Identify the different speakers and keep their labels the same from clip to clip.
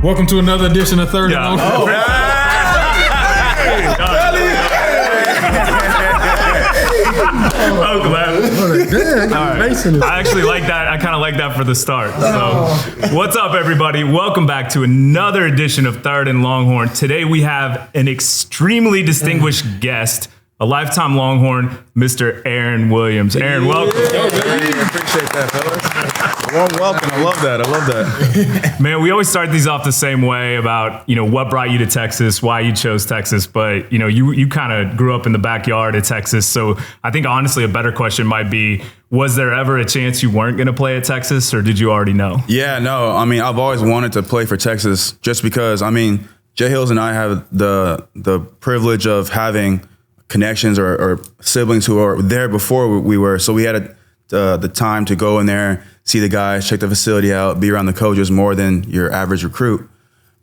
Speaker 1: Welcome to another edition of Third and Longhorn.
Speaker 2: I'm glad. I actually like that. I kind of like that for the start. So, what's up, everybody? Welcome back to another edition of Third and Longhorn. Today we have an extremely distinguished guest, a lifetime Longhorn, Mr. Aaron Williams. Aaron, welcome.
Speaker 3: I appreciate that, fellas. Warm welcome. I love that.
Speaker 2: Man, we always start these off the same way about, what brought you to Texas, why you chose Texas. But, you kind of grew up in the backyard of Texas. So I think, honestly, a better question might be, was there ever a chance you weren't going to play at Texas, or did you already know?
Speaker 3: Yeah, no. I mean, I've always wanted to play for Texas just because, Jay Hills and I have the privilege of having connections or siblings who were there before we were. So we had the time to go in there, see the guys, check the facility out, be around the coaches more than your average recruit.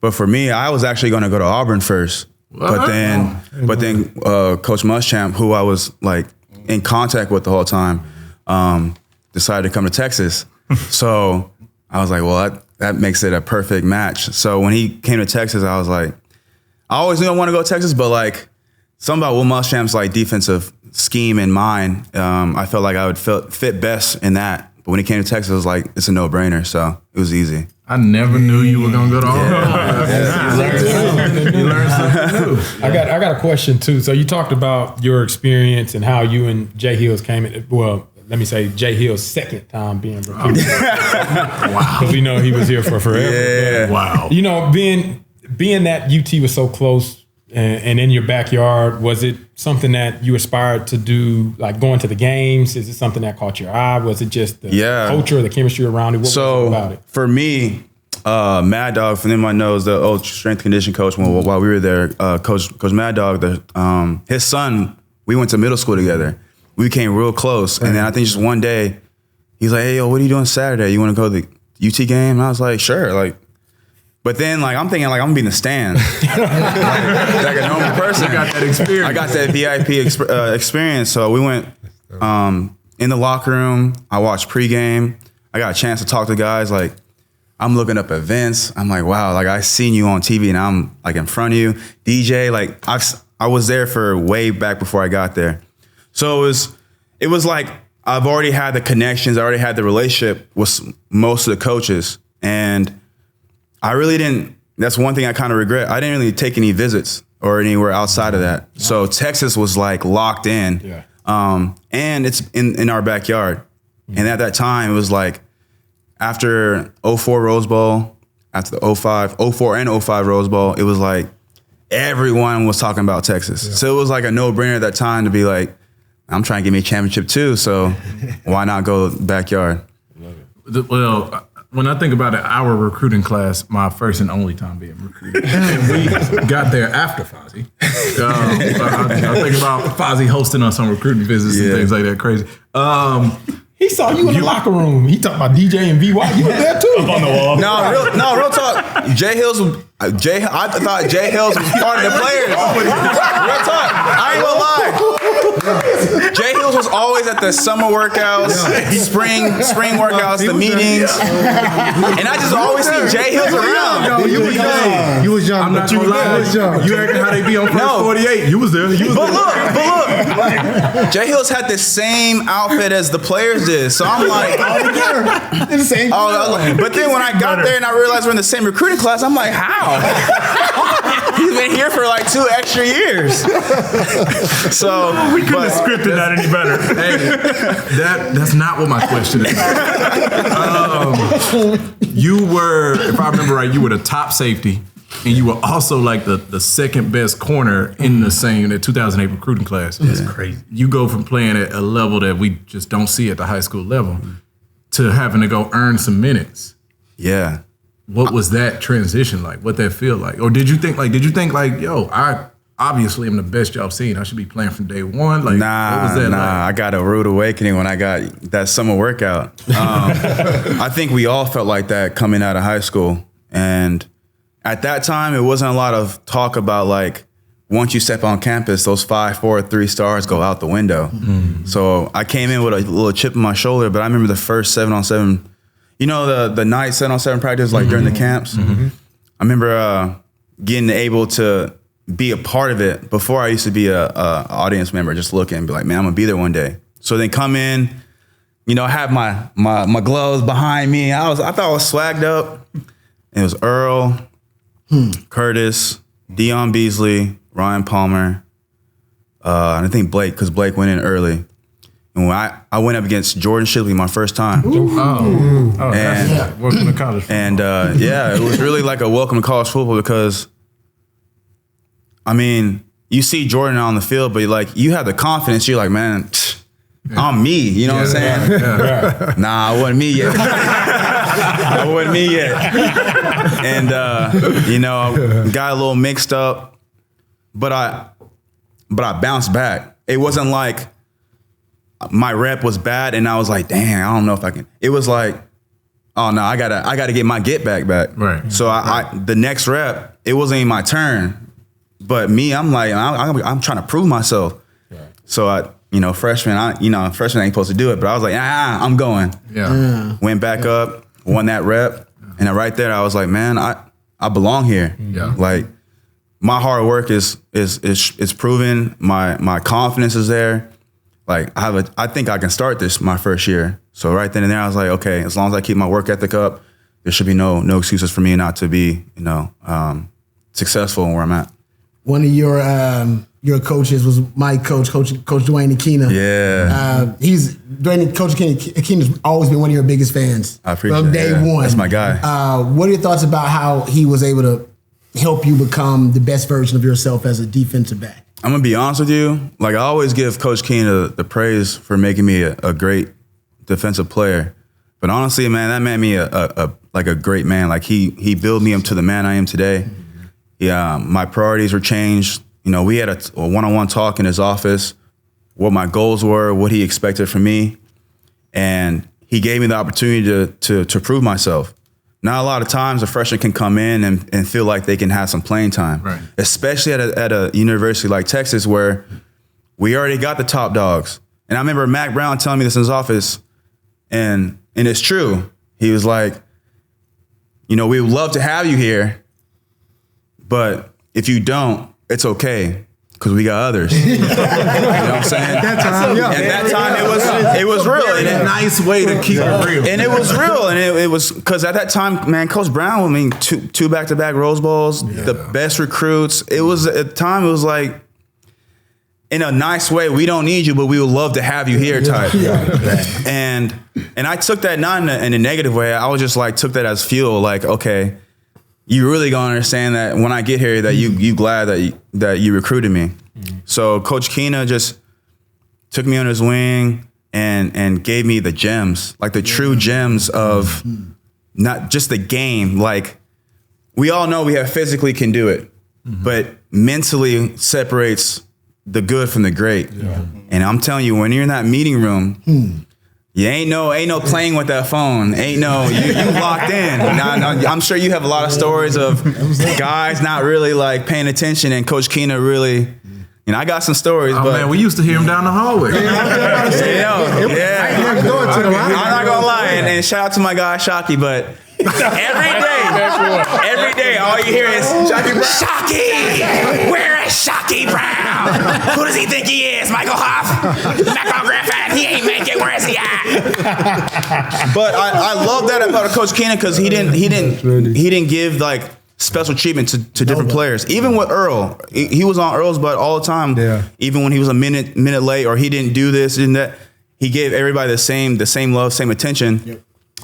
Speaker 3: But for me, I was actually going to go to Auburn first. But then Coach Muschamp, who I was like in contact with the whole time, decided to come to Texas. So I was like, well, that makes it a perfect match. So when he came to Texas, I was like, I always knew I want to go to Texas, but like something about Will Muschamp's like defensive scheme in mind, I felt like I would fit best in that. But when he came to Texas, it was like, it's a no-brainer. So it was easy.
Speaker 4: I never knew you were going to go to Auburn. You learned something new.
Speaker 1: I got a question, too. So you talked about your experience and how you and Jay Hills came in. Well, let me say Jay Hills' second time being recruited. Wow. Because we know he was here for forever.
Speaker 3: Yeah.
Speaker 4: Wow.
Speaker 1: Being that UT was so close and in your backyard, was it something that you aspired to do, like going to the games? Is it something that caught your eye? Was it just the culture, the chemistry around it? What was it about it?
Speaker 3: For me, Mad Dog, from them I know, is the old strength condition coach while we were there. Coach Mad Dog, his son, we went to middle school together. We became real close. And then I think just one day, he's like, hey, yo, what are you doing Saturday? You want to go to the UT game? And I was like, sure. But then, I'm thinking, I'm going to be in the stands. like a normal person.
Speaker 4: You got that experience.
Speaker 3: I got that VIP experience. So we went in the locker room. I watched pregame. I got a chance to talk to guys. I'm looking up events. I'm like, wow, I seen you on TV and I'm in front of you. DJ, I was there for way back before I got there. So it was like I've already had the connections. I already had the relationship with most of the coaches. And I really didn't, that's one thing I kind of regret. I didn't really take any visits or anywhere outside of that. So Texas was locked in.
Speaker 1: Yeah.
Speaker 3: And it's in our backyard. And at that time, it was after 04 Rose Bowl, after the 04 and 05 Rose Bowl, it was everyone was talking about Texas. Yeah. So it was a no-brainer at that time to be I'm trying to get me a championship too, so why not go backyard?
Speaker 4: Well, when I think about it, our recruiting class, my first and only time being recruited, and we got there after Fozzy. I think about Fozzy hosting us on recruiting visits and things like that. Crazy.
Speaker 1: He saw you in the locker room. He talked about DJ and VY. You were there too.
Speaker 2: Up on the wall.
Speaker 3: Real talk. Jay Hills. I thought Jay Hills was part of the players. Real talk. I ain't gonna lie. Jay Hills was always at the summer workouts, spring workouts, the meetings, and I just always see Jay Hills around.
Speaker 4: Yo, you was young. You was young. I'm not too lying. You acting how they be on First 48. You was there. But
Speaker 3: look. Jay Hills had the same outfit as the players did, so I'm like,
Speaker 1: the same.
Speaker 3: But then when I got there and I realized we're in the same recruiting class, I'm like, how? He's been here for 2 extra years. So
Speaker 2: we couldn't have scripted that any better.
Speaker 4: Hey, that's not what my question is. You were, if I remember right, you were the top safety, and you were also the second best corner in the 2008 recruiting class.
Speaker 2: That's crazy.
Speaker 4: You go from playing at a level that we just don't see at the high school level to having to go earn some minutes.
Speaker 3: Yeah.
Speaker 4: What was that transition like? What that feel like? Or did you think yo, I obviously am the best y'all seen. I should be playing from day one. What was that like?
Speaker 3: I got a rude awakening when I got that summer workout. I think we all felt like that coming out of high school. And at that time, it wasn't a lot of talk about once you step on campus, those 5.4, 3 stars go out the window. Mm-hmm. So I came in with a little chip on my shoulder, but I remember the first 7-on-7, the night 7-on-7 practice, during the camps. Mm-hmm. I remember getting able to be a part of it. Before, I used to be a audience member, just looking and be like, man, I'm gonna be there one day. So then come in, you know, have my gloves behind me. I thought I was swagged up. It was Earl, Curtis, Dion Beasley, Ryan Palmer, and I think Blake, because Blake went in early. And when I went up against Jordan Shipley my first time.
Speaker 4: And welcome to college football.
Speaker 3: And it was really like a welcome to college football because, I mean, you see Jordan on the field, but like you have the confidence. You're like, man, I'm me. You know what I'm saying?
Speaker 4: Yeah.
Speaker 3: Nah, I wasn't me yet. I wasn't me yet. And you know, got a little mixed up, but I bounced back. It wasn't like my rep was bad and I was like, dang, I don't know if I can. It was like, oh no, I gotta get my get back.
Speaker 4: Right.
Speaker 3: So I the next rep, it wasn't even my turn. But me, I'm like, I'm trying to prove myself. Right. So freshman ain't supposed to do it, but I was like, I'm going.
Speaker 4: Yeah.
Speaker 3: Went back up, won that rep, and then right there I was like, man, I belong here.
Speaker 4: Yeah.
Speaker 3: Like my hard work is proven. My confidence is there. Like I think I can start this my first year. So right then and there I was like, okay, as long as I keep my work ethic up, there should be no excuses for me not to be, successful in where I'm at.
Speaker 5: One of your coaches was my coach Dwayne Akina.
Speaker 3: Yeah.
Speaker 5: Coach Akina's always been one of your biggest fans.
Speaker 3: I appreciate
Speaker 5: from day one.
Speaker 3: That's my guy.
Speaker 5: What are your thoughts about how he was able to help you become the best version of yourself as a defensive back?
Speaker 3: I'm gonna be honest with you. Like I always give Coach Akina the praise for making me a great defensive player. But honestly, man, that made me a great man. Like he built me up to the man I am today. Yeah, my priorities were changed. You know, we had a one-on-one talk in his office, what my goals were, what he expected from me, and he gave me the opportunity to prove myself. Not a lot of times a freshman can come in and feel like they can have some playing time,
Speaker 4: right.
Speaker 3: Especially at a university like Texas where we already got the top dogs. And I remember Mack Brown telling me this in his office, and it's true. He was like, we would love to have you here, but if you don't, it's okay. Because we got others. You know what I'm saying?
Speaker 5: At that time, yeah.
Speaker 3: At that time, it was real.
Speaker 4: And a nice way to keep it real.
Speaker 3: And it was real. And it was, because at that time, man, Coach Brown, two back-to-back Rose Bowls, the best recruits. It was, at the time, it was like, in a nice way, we don't need you, but we would love to have you here type. And I took that not in a negative way. I was just like, took that as fuel. Like, okay, you really gonna understand that when I get here that you glad that you recruited me. So Coach Akina just took me under his wing and gave me the gems, like the true gems of not just the game. Like we all know we have physically can do it, but mentally separates the good from the great. Yeah. And I'm telling you, when you're in that meeting room, you ain't no playing with that phone. Ain't no, you locked in. Now, I'm sure you have a lot of stories of guys not really like paying attention, and Coach Akina really, I got some stories.
Speaker 4: Oh,
Speaker 3: but
Speaker 4: man, we used to hear him down the hallway.
Speaker 3: I'm not gonna lie, and shout out to my guy Shocky, but every day, all you hear is Shocky. Where is Shocky Brown? Who does he think he is? Michael Hoff? Macron Griffin? He ain't make it. Where is he at? But I love that about Coach Akina because he didn't give like special treatment to different players. Even with Earl, he was on Earl's butt all the time. Yeah. Even when he was a minute late or he didn't do this and that, he gave everybody the same love, same attention. Yep.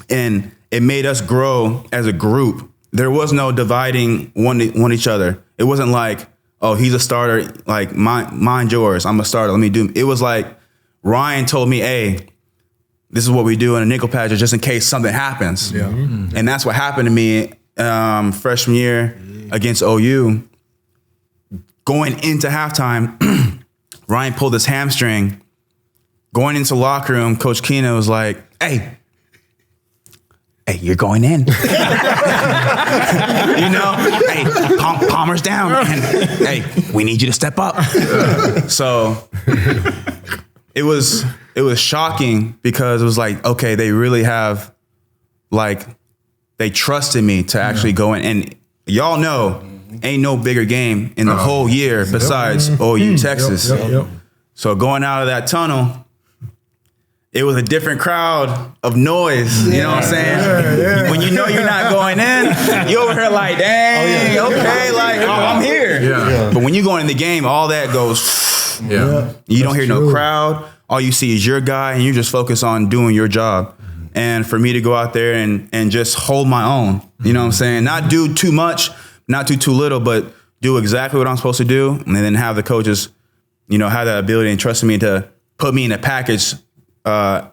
Speaker 3: And it made us grow as a group. There was no dividing one each other. It wasn't like, oh, he's a starter, like mind yours, I'm a starter, let me do. It was like Ryan told me, hey, this is what we do in a nickel patch just in case something happens. Yeah. Mm-hmm. And that's what happened to me freshman year against OU. Going into halftime, Ryan pulled his hamstring. Going into the locker room, Coach Akina was like, hey, you're going in. Hey, Palmer's down. And, hey, we need you to step up. So it was shocking because it was like, okay, they really have, like, they trusted me to actually go in. And y'all know, ain't no bigger game in the whole year besides OU Texas. So going out of that tunnel, it was a different crowd of noise. You know what I'm saying? When you know you're not going in, you over here like, dang, okay, like I'm here. But when you go in the game, all that goes. You don't hear no crowd. All you see is your guy, and you just focus on doing your job. And for me to go out there and just hold my own, you know what I'm saying? Not do too much, not do too little, but do exactly what I'm supposed to do. And then have the coaches, you know, have that ability and trusting me to put me in a package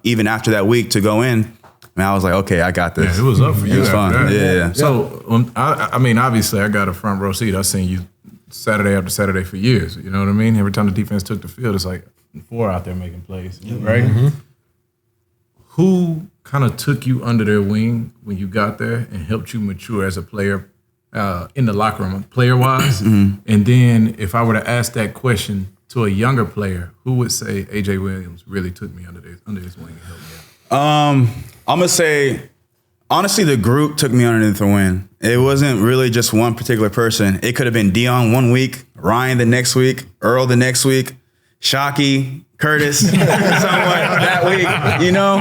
Speaker 3: even after that week to go in. And I was like, okay, I got this.
Speaker 4: Yeah, it was up for you.
Speaker 3: It was fun. Yeah.
Speaker 4: So, I mean, obviously, I got a front row seat. I've seen you Saturday after Saturday for years. You know what I mean? Every time the defense took the field, it's like 4 out there making plays, right? Who kind of took you under their wing when you got there and helped you mature as a player in the locker room, player-wise? And then if I were to ask that question to a younger player, who would say A.J. Williams really took me under his wing and helped me out?
Speaker 3: I'm going to say, honestly, the group took me underneath the wing. It wasn't really just one particular person. It could have been Dion one week, Ryan the next week, Earl the next week, Shockey, Curtis, somewhat that week, you know?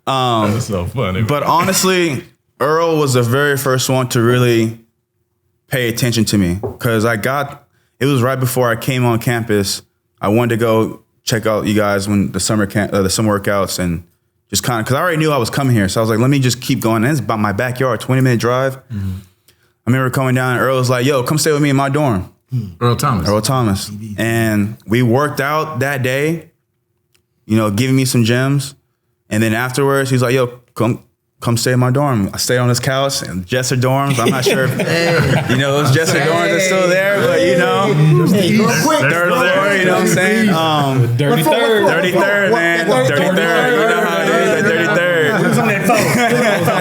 Speaker 4: That's so funny.
Speaker 3: But honestly, Earl was the very first one to really pay attention to me because it was right before I came on campus. I wanted to go check out you guys when the summer workouts and just kind of, because I already knew I was coming here. So I was like, let me just keep going. And it's about my backyard, 20-minute drive. I remember coming down and Earl was like, yo, come stay with me in my dorm.
Speaker 4: Earl Thomas.
Speaker 3: And we worked out that day, you know, giving me some gems. And then afterwards, he's like, yo, come stay in my dorm. I stayed on this couch in Jesser dorms. I'm not sure if, you know, those Jesser dorms are still there, but you know, third floor, you know what I'm saying?
Speaker 1: Dirty third,
Speaker 3: man. Dirty third. You know how it is at 33rd.
Speaker 5: Who's on that phone?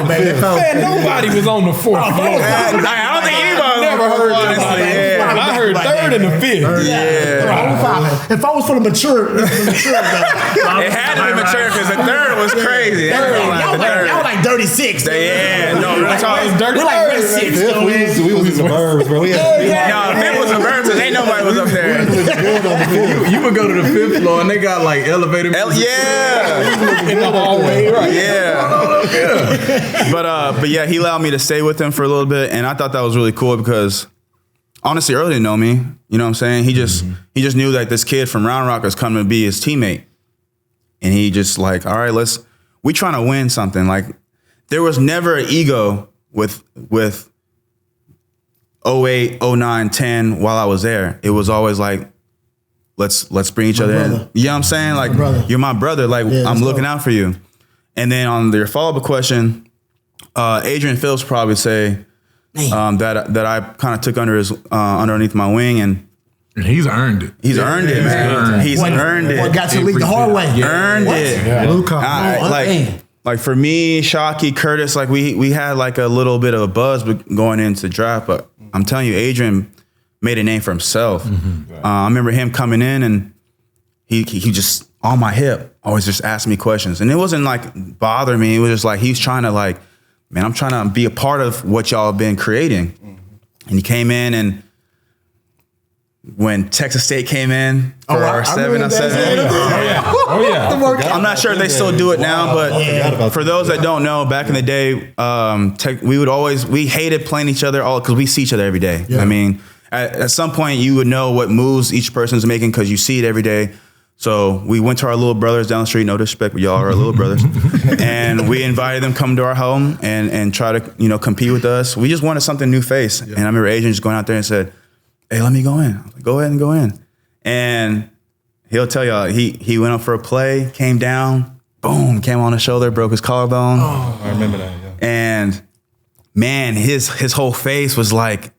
Speaker 1: Man, nobody was on the 4th floor.
Speaker 3: I don't think anybody
Speaker 1: never heard
Speaker 3: honestly.
Speaker 1: I heard 3rd and the 5th.
Speaker 3: Yeah.
Speaker 5: If I was for the mature, though.
Speaker 3: It had to be mature because the 3rd was crazy.
Speaker 5: Y'all like 36.
Speaker 3: Yeah, no, real talk.
Speaker 1: Dirty
Speaker 5: We're like
Speaker 1: third.
Speaker 5: 36.
Speaker 6: We was in suburbs, bro.
Speaker 3: No, it was suburbs because ain't nobody was up there.
Speaker 4: You would go to the 5th floor and they got like elevator.
Speaker 3: Yeah.
Speaker 1: In the hallway, right?
Speaker 3: Yeah. But yeah, he allowed me to stay with him for a little bit, and I thought that was really cool because honestly, Earl didn't know me. You know what I'm saying? He just knew that this kid from Round Rock was coming to be his teammate, and he just like, all right, we trying to win something. Like there was never an ego with 08, 09, 10 while I was there. It was always like, let's bring each other in. You know what I'm saying? Like you're my brother. Like I'm looking out for you. And then on your follow-up question, Adrian Phillips probably say that I kind of took underneath my wing, and
Speaker 4: he's earned it.
Speaker 3: He's earned it, man. He's earned it.
Speaker 5: Got to lead the hard way.
Speaker 3: Earned it. Like for me, Shockey, Curtis, like we had like a little bit of a buzz going into the draft, but I'm telling you, Adrian made a name for himself. I remember him coming in and he just on my hip always just asked me questions, and it wasn't like bothering me. It was just like he's trying to like, man, I'm trying to be a part of what y'all have been creating. And he came in, and when Texas State came in for our 7-on-7.
Speaker 1: Oh yeah.
Speaker 3: I'm not sure if they still do it now, but for those that don't know, back in the day, we hated playing each other all because we see each other every day. I mean, at some point you would know what moves each person's making because you see it every day. So we went to our little brothers down the street. No disrespect, but y'all are our little brothers. And we invited them to come to our home and try to, you know, compete with us. We just wanted something new face. And I remember Adrian just going out there and said, hey, let me go in. I was like, go ahead and go in. And he'll tell y'all, he went up for a play, came down, boom, came on his shoulder, broke his collarbone.
Speaker 6: Oh, I remember that, yeah.
Speaker 3: And man, his whole face was like,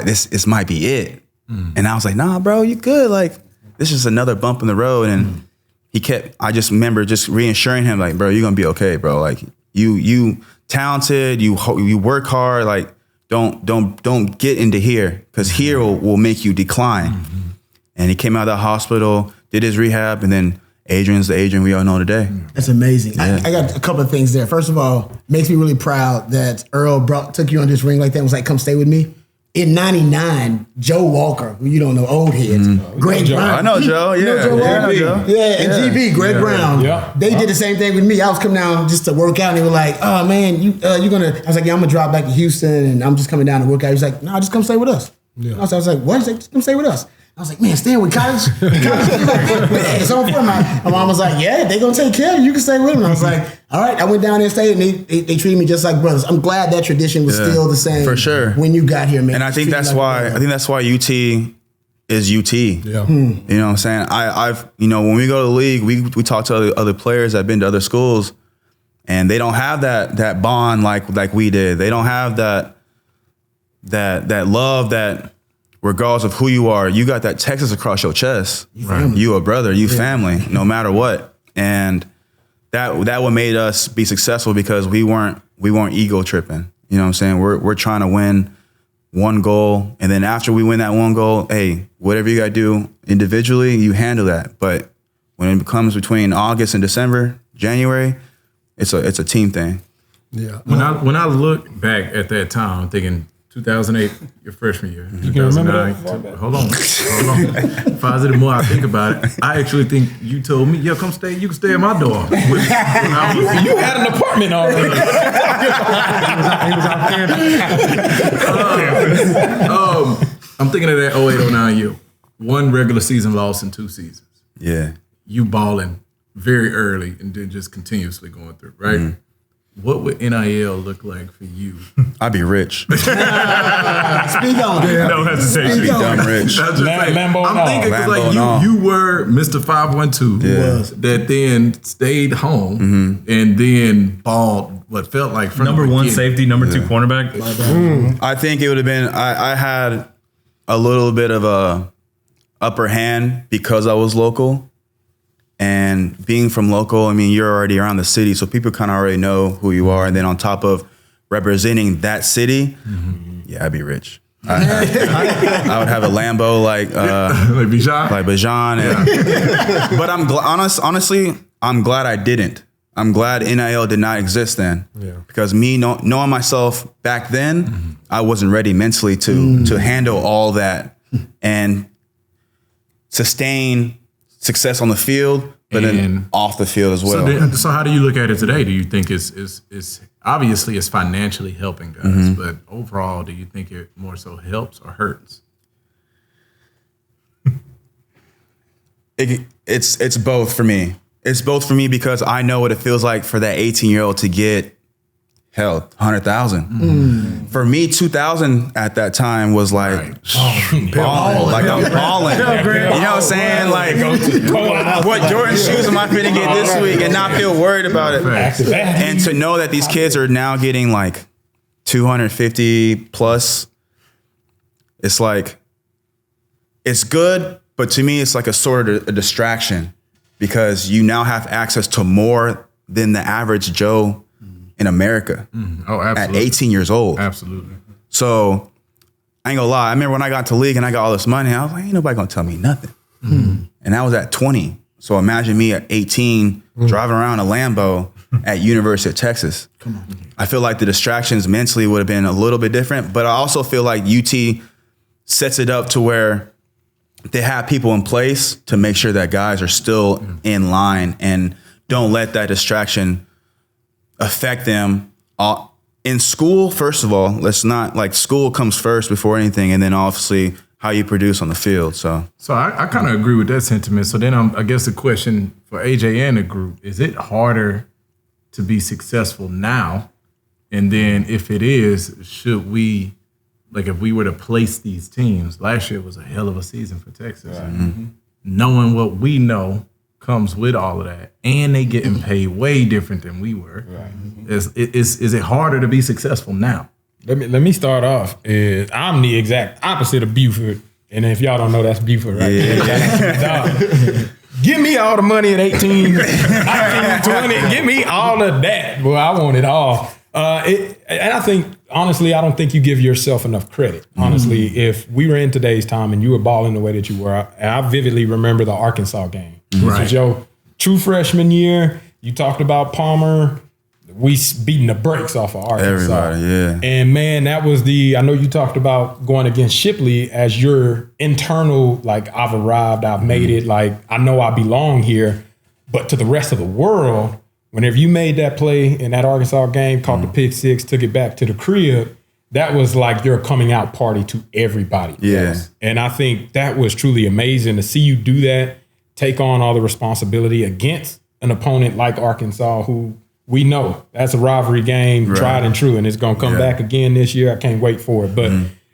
Speaker 3: this might be it. And I was like, nah, bro, you good. Like, this is another bump in the road. And I just remember just reassuring him, like, bro, you're going to be okay, bro. Like, you talented, you work hard, like, don't get into here because here will make you decline. And he came out of the hospital, did his rehab, and then Adrian's the Adrian we all know today.
Speaker 5: That's amazing.
Speaker 3: Yeah.
Speaker 5: I got a couple of things there. First of all, makes me really proud that Earl took you on this ring like that and was like, come stay with me. In 99, Joe Walker, who you don't know, old heads, Greg Brown.
Speaker 3: I know Joe,
Speaker 5: You know Joe Walker? Yeah, and GB, Greg Brown.
Speaker 1: Yeah.
Speaker 5: They did the same thing with me. I was coming down just to work out, and they were like, oh, man, you're going to, I was like, yeah, I'm going to drop back to Houston, and I'm just coming down to work out. He was like, no, just come stay with us. Yeah. I was like, what? He's like, just come stay with us. I was like, man, staying with college? It's on for my mom was like, yeah, they gonna take care of you. You can stay with them. I was like, all right. I went down there and stayed, and they treated me just like brothers. I'm glad that tradition was still the same
Speaker 3: for sure
Speaker 5: when you got here, man.
Speaker 3: And I think that's why UT is UT. Yeah. You know what I'm saying? I've when we go to the league, we talk to other players that have been to other schools, and they don't have that bond like we did. They don't have that love that. Regardless of who you are, you got that Texas across your chest. You a brother, you family, no matter what. And that what made us be successful because we weren't ego tripping. You know what I'm saying? We're trying to win one goal, and then after we win that one goal, hey, whatever you got to do individually, you handle that. But when it comes between August and December, January, it's a team thing. Yeah.
Speaker 4: When I look back at that time, I'm thinking 2008, your freshman year.
Speaker 1: You can remember
Speaker 4: that? Hold on. Fozzy, the more I think about it, I actually think you told me, yo, come stay. You can stay at my door.
Speaker 1: You had an apartment already.
Speaker 4: He was out there. I'm thinking of that 08-09 year. One regular season loss in 2 seasons.
Speaker 3: Yeah.
Speaker 4: You balling very early and then just continuously going through, right? Mm-hmm. What would NIL look like for you?
Speaker 3: I'd be rich.
Speaker 5: Speak on it.
Speaker 2: No hesitation.
Speaker 3: Be dumb rich.
Speaker 1: Lambo
Speaker 4: I'm thinking because you were Mr. 512 that then stayed home and then balled what felt like from
Speaker 2: number one safety, number two cornerback.
Speaker 3: I think it would have been. I had a little bit of a upper hand because I was local. And being from local, I mean, you're already around the city, so people kind of already know who you are. And then on top of representing that city, I'd be rich. I would have a Lambo like
Speaker 4: Bijan.
Speaker 3: Like Bijan. But honestly, I'm glad I didn't. I'm glad NIL did not exist then. Yeah. Because me knowing myself back then, I wasn't ready mentally to handle all that and sustain success on the field, but then off the field as well.
Speaker 4: So how do you look at it today? Do you think it's obviously it's financially helping guys, but overall, do you think it more so helps or hurts?
Speaker 3: It's both for me. It's both for me because I know what it feels like for that 18-year-old to get 100,000. For me, 2,000 at that time was like balling. Like I'm balling. You know what I'm saying? Like what Jordan shoes am I finna get this week and not feel worried about it? And to know that these kids are now getting like 250 plus, it's like it's good, but to me, it's like a sort of a distraction because you now have access to more than the average Joe in America at 18 years old.
Speaker 4: Absolutely.
Speaker 3: So I ain't gonna lie. I remember when I got to league and I got all this money, I was like, ain't nobody gonna tell me nothing. And that was at 20. So imagine me at 18 driving around a Lambo at University of Texas. Come on. I feel like the distractions mentally would have been a little bit different, but I also feel like UT sets it up to where they have people in place to make sure that guys are still in line and don't let that distraction affect them in school. First of all, let's not like school comes first before anything, and then obviously how you produce on the field. So
Speaker 4: I kind of agree with that sentiment. So then I guess the question for AJ and the group, is it harder to be successful now? And then if it is, should we, like if we were to place these teams, last year was a hell of a season for Texas. Right. Knowing what we know comes with all of that, and they getting paid way different than we were. Right. Is it harder to be successful now?
Speaker 1: Let me start off. I'm the exact opposite of Buford, and if y'all don't know, that's Buford, right? Yeah. Give me all the money at 18, 19, 20. Give me all of that. Well, I want it all. And I think, honestly, I don't think you give yourself enough credit. Honestly, if we were in today's time and you were balling the way that you were, I vividly remember the Arkansas game. Which was your true freshman year, you talked about Palmer. We beating the brakes off of Arkansas.
Speaker 3: Everybody, yeah.
Speaker 1: And man, that was I know you talked about going against Shipley as your internal, like, I've arrived, I've made it, like, I know I belong here. But to the rest of the world, whenever you made that play in that Arkansas game, caught the pick six, took it back to the crib, that was like your coming out party to everybody else. And I think that was truly amazing to see you do that, take on all the responsibility against an opponent like Arkansas, who we know that's a rivalry game, tried and true, and it's going to come back again this year. I can't wait for it. But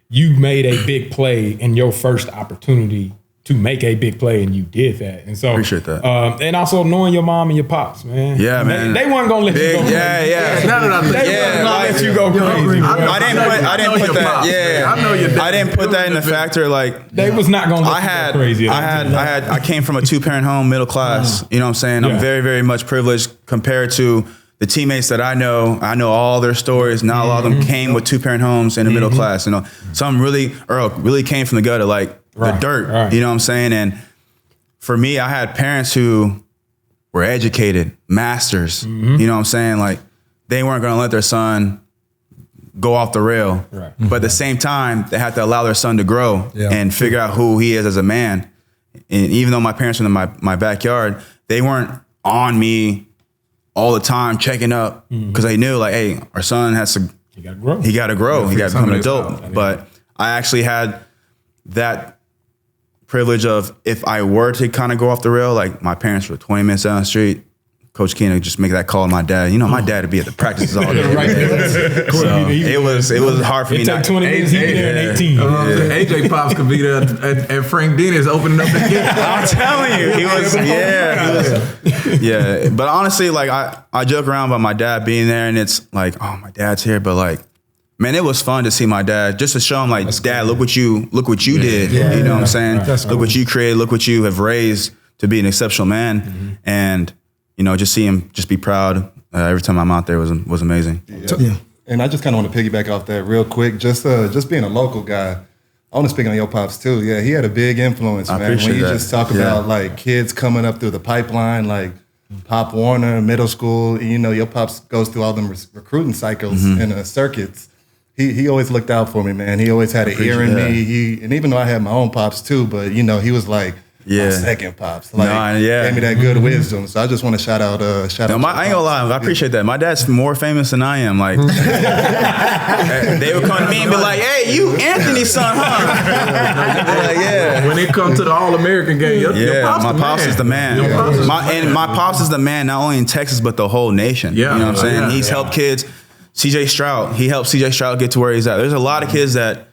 Speaker 1: you made a big play in your first opportunity to make a big play, and you did that. And so
Speaker 3: appreciate that.
Speaker 1: And also knowing your mom and your pops, man.
Speaker 3: Yeah, man.
Speaker 1: They weren't gonna let you go crazy.
Speaker 4: Now that I think,
Speaker 1: They weren't gonna let you go crazy.
Speaker 3: I didn't put that. Yeah,
Speaker 4: I know your dad.
Speaker 3: I didn't put that in the factor. Like,
Speaker 1: They was not gonna let you go crazy.
Speaker 3: I came from a 2-parent home, middle class. You know what I'm saying? I'm very, very much privileged compared to the teammates that I know. I know all their stories. Not a lot of them came with 2-parent homes in the middle class. You know, some really came from the gutter, like the dirt. You know what I'm saying? And for me, I had parents who were educated, masters. You know what I'm saying? Like, they weren't going to let their son go off the rail. But at the same time, they had to allow their son to grow and figure out who he is as a man. And even though my parents were in my backyard, they weren't on me all the time checking up because they knew, like, hey, our son has to, he got to grow. He got to become an adult. But I actually had that privilege of, if I were to kind of go off the rail, like, my parents were 20 minutes down the street, Coach Akina just make that call to my dad. You know, my dad would be at the practices all day. So it was hard for me.
Speaker 1: It took 20 minutes, he'd be there in 18.
Speaker 4: AJ Pops could be there, and Frank Dean is opening up the gate.
Speaker 3: I'm telling you, he was. But honestly, like, I joke around about my dad being there, and it's like, oh, my dad's here, but like, man, it was fun to see my dad, just to show him, like, Dad, look what you did. You know what I'm saying? Look what you created. Look what you have raised to be an exceptional man. And, you know, just see him just be proud every time I'm out there was amazing.
Speaker 6: And I just kind of want to piggyback off that real quick. Just being a local guy, I want to speak on your pops too. Yeah, he had a big influence, man. When you just talk about, like, kids coming up through the pipeline, like Pop Warner, middle school, you know, your pops goes through all them recruiting cycles and circuits. He always looked out for me, man. He always had an ear in me. And even though I had my own pops too, but, you know, he was like my second pops. Like, gave me that good wisdom. So I just want to shout out. I ain't
Speaker 3: gonna lie, I appreciate that. My dad's more famous than I am. Like, they would come to me and be like, "Hey, you Anthony's son, huh?"
Speaker 4: When it comes to the All-American game, your pops
Speaker 3: my pops is the man. My pops is the man, not only in Texas but the whole nation. You know what I'm saying? He's helped kids. CJ Stroud, he helped CJ Stroud get to where he's at. There's a lot of kids that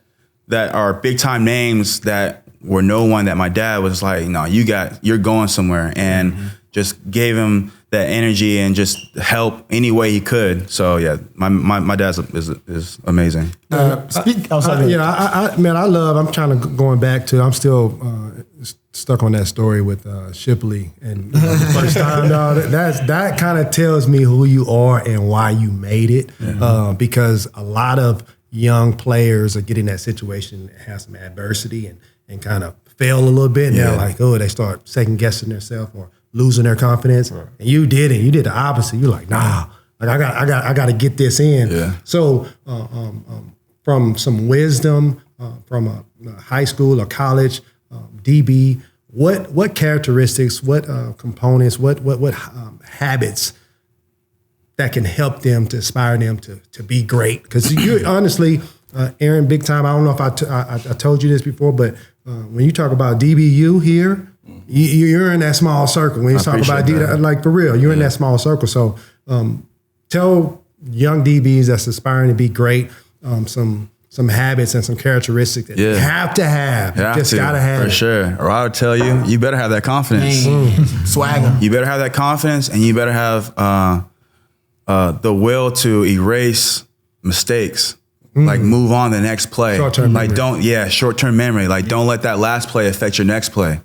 Speaker 3: are big time names that were no one that my dad was like, no, you're going somewhere, and just gave him that energy and just help any way he could. So yeah, my dad is amazing.
Speaker 7: I'm going back to, I'm still stuck on that story with Shipley and the first time. That kind of tells me who you are and why you made it, because a lot of young players are getting that situation, have some adversity and kind of fail a little bit. And they're like, they start second guessing themselves or losing their confidence. And you did it. You did the opposite. You're like, nah, like I got to get this in. So from some wisdom from a high school or college DB, what characteristics, what components, what habits that can help them to inspire them to be great? Because you honestly, Aaron, big time. I don't know if I told you this before, but when you talk about DBU here, you're in that small circle. When you talk about like for real, you're in that small circle. So tell young DBs that's aspiring to be great some habits and some characteristics that you have to have. Gotta have
Speaker 3: for sure. Or I would tell you better have that confidence.
Speaker 5: Swagger.
Speaker 3: You better have that confidence, and you better have the will to erase mistakes. Like, move on to the next play.
Speaker 7: Short-term memory.
Speaker 3: Short-term memory. Like, don't let that last play affect your next play.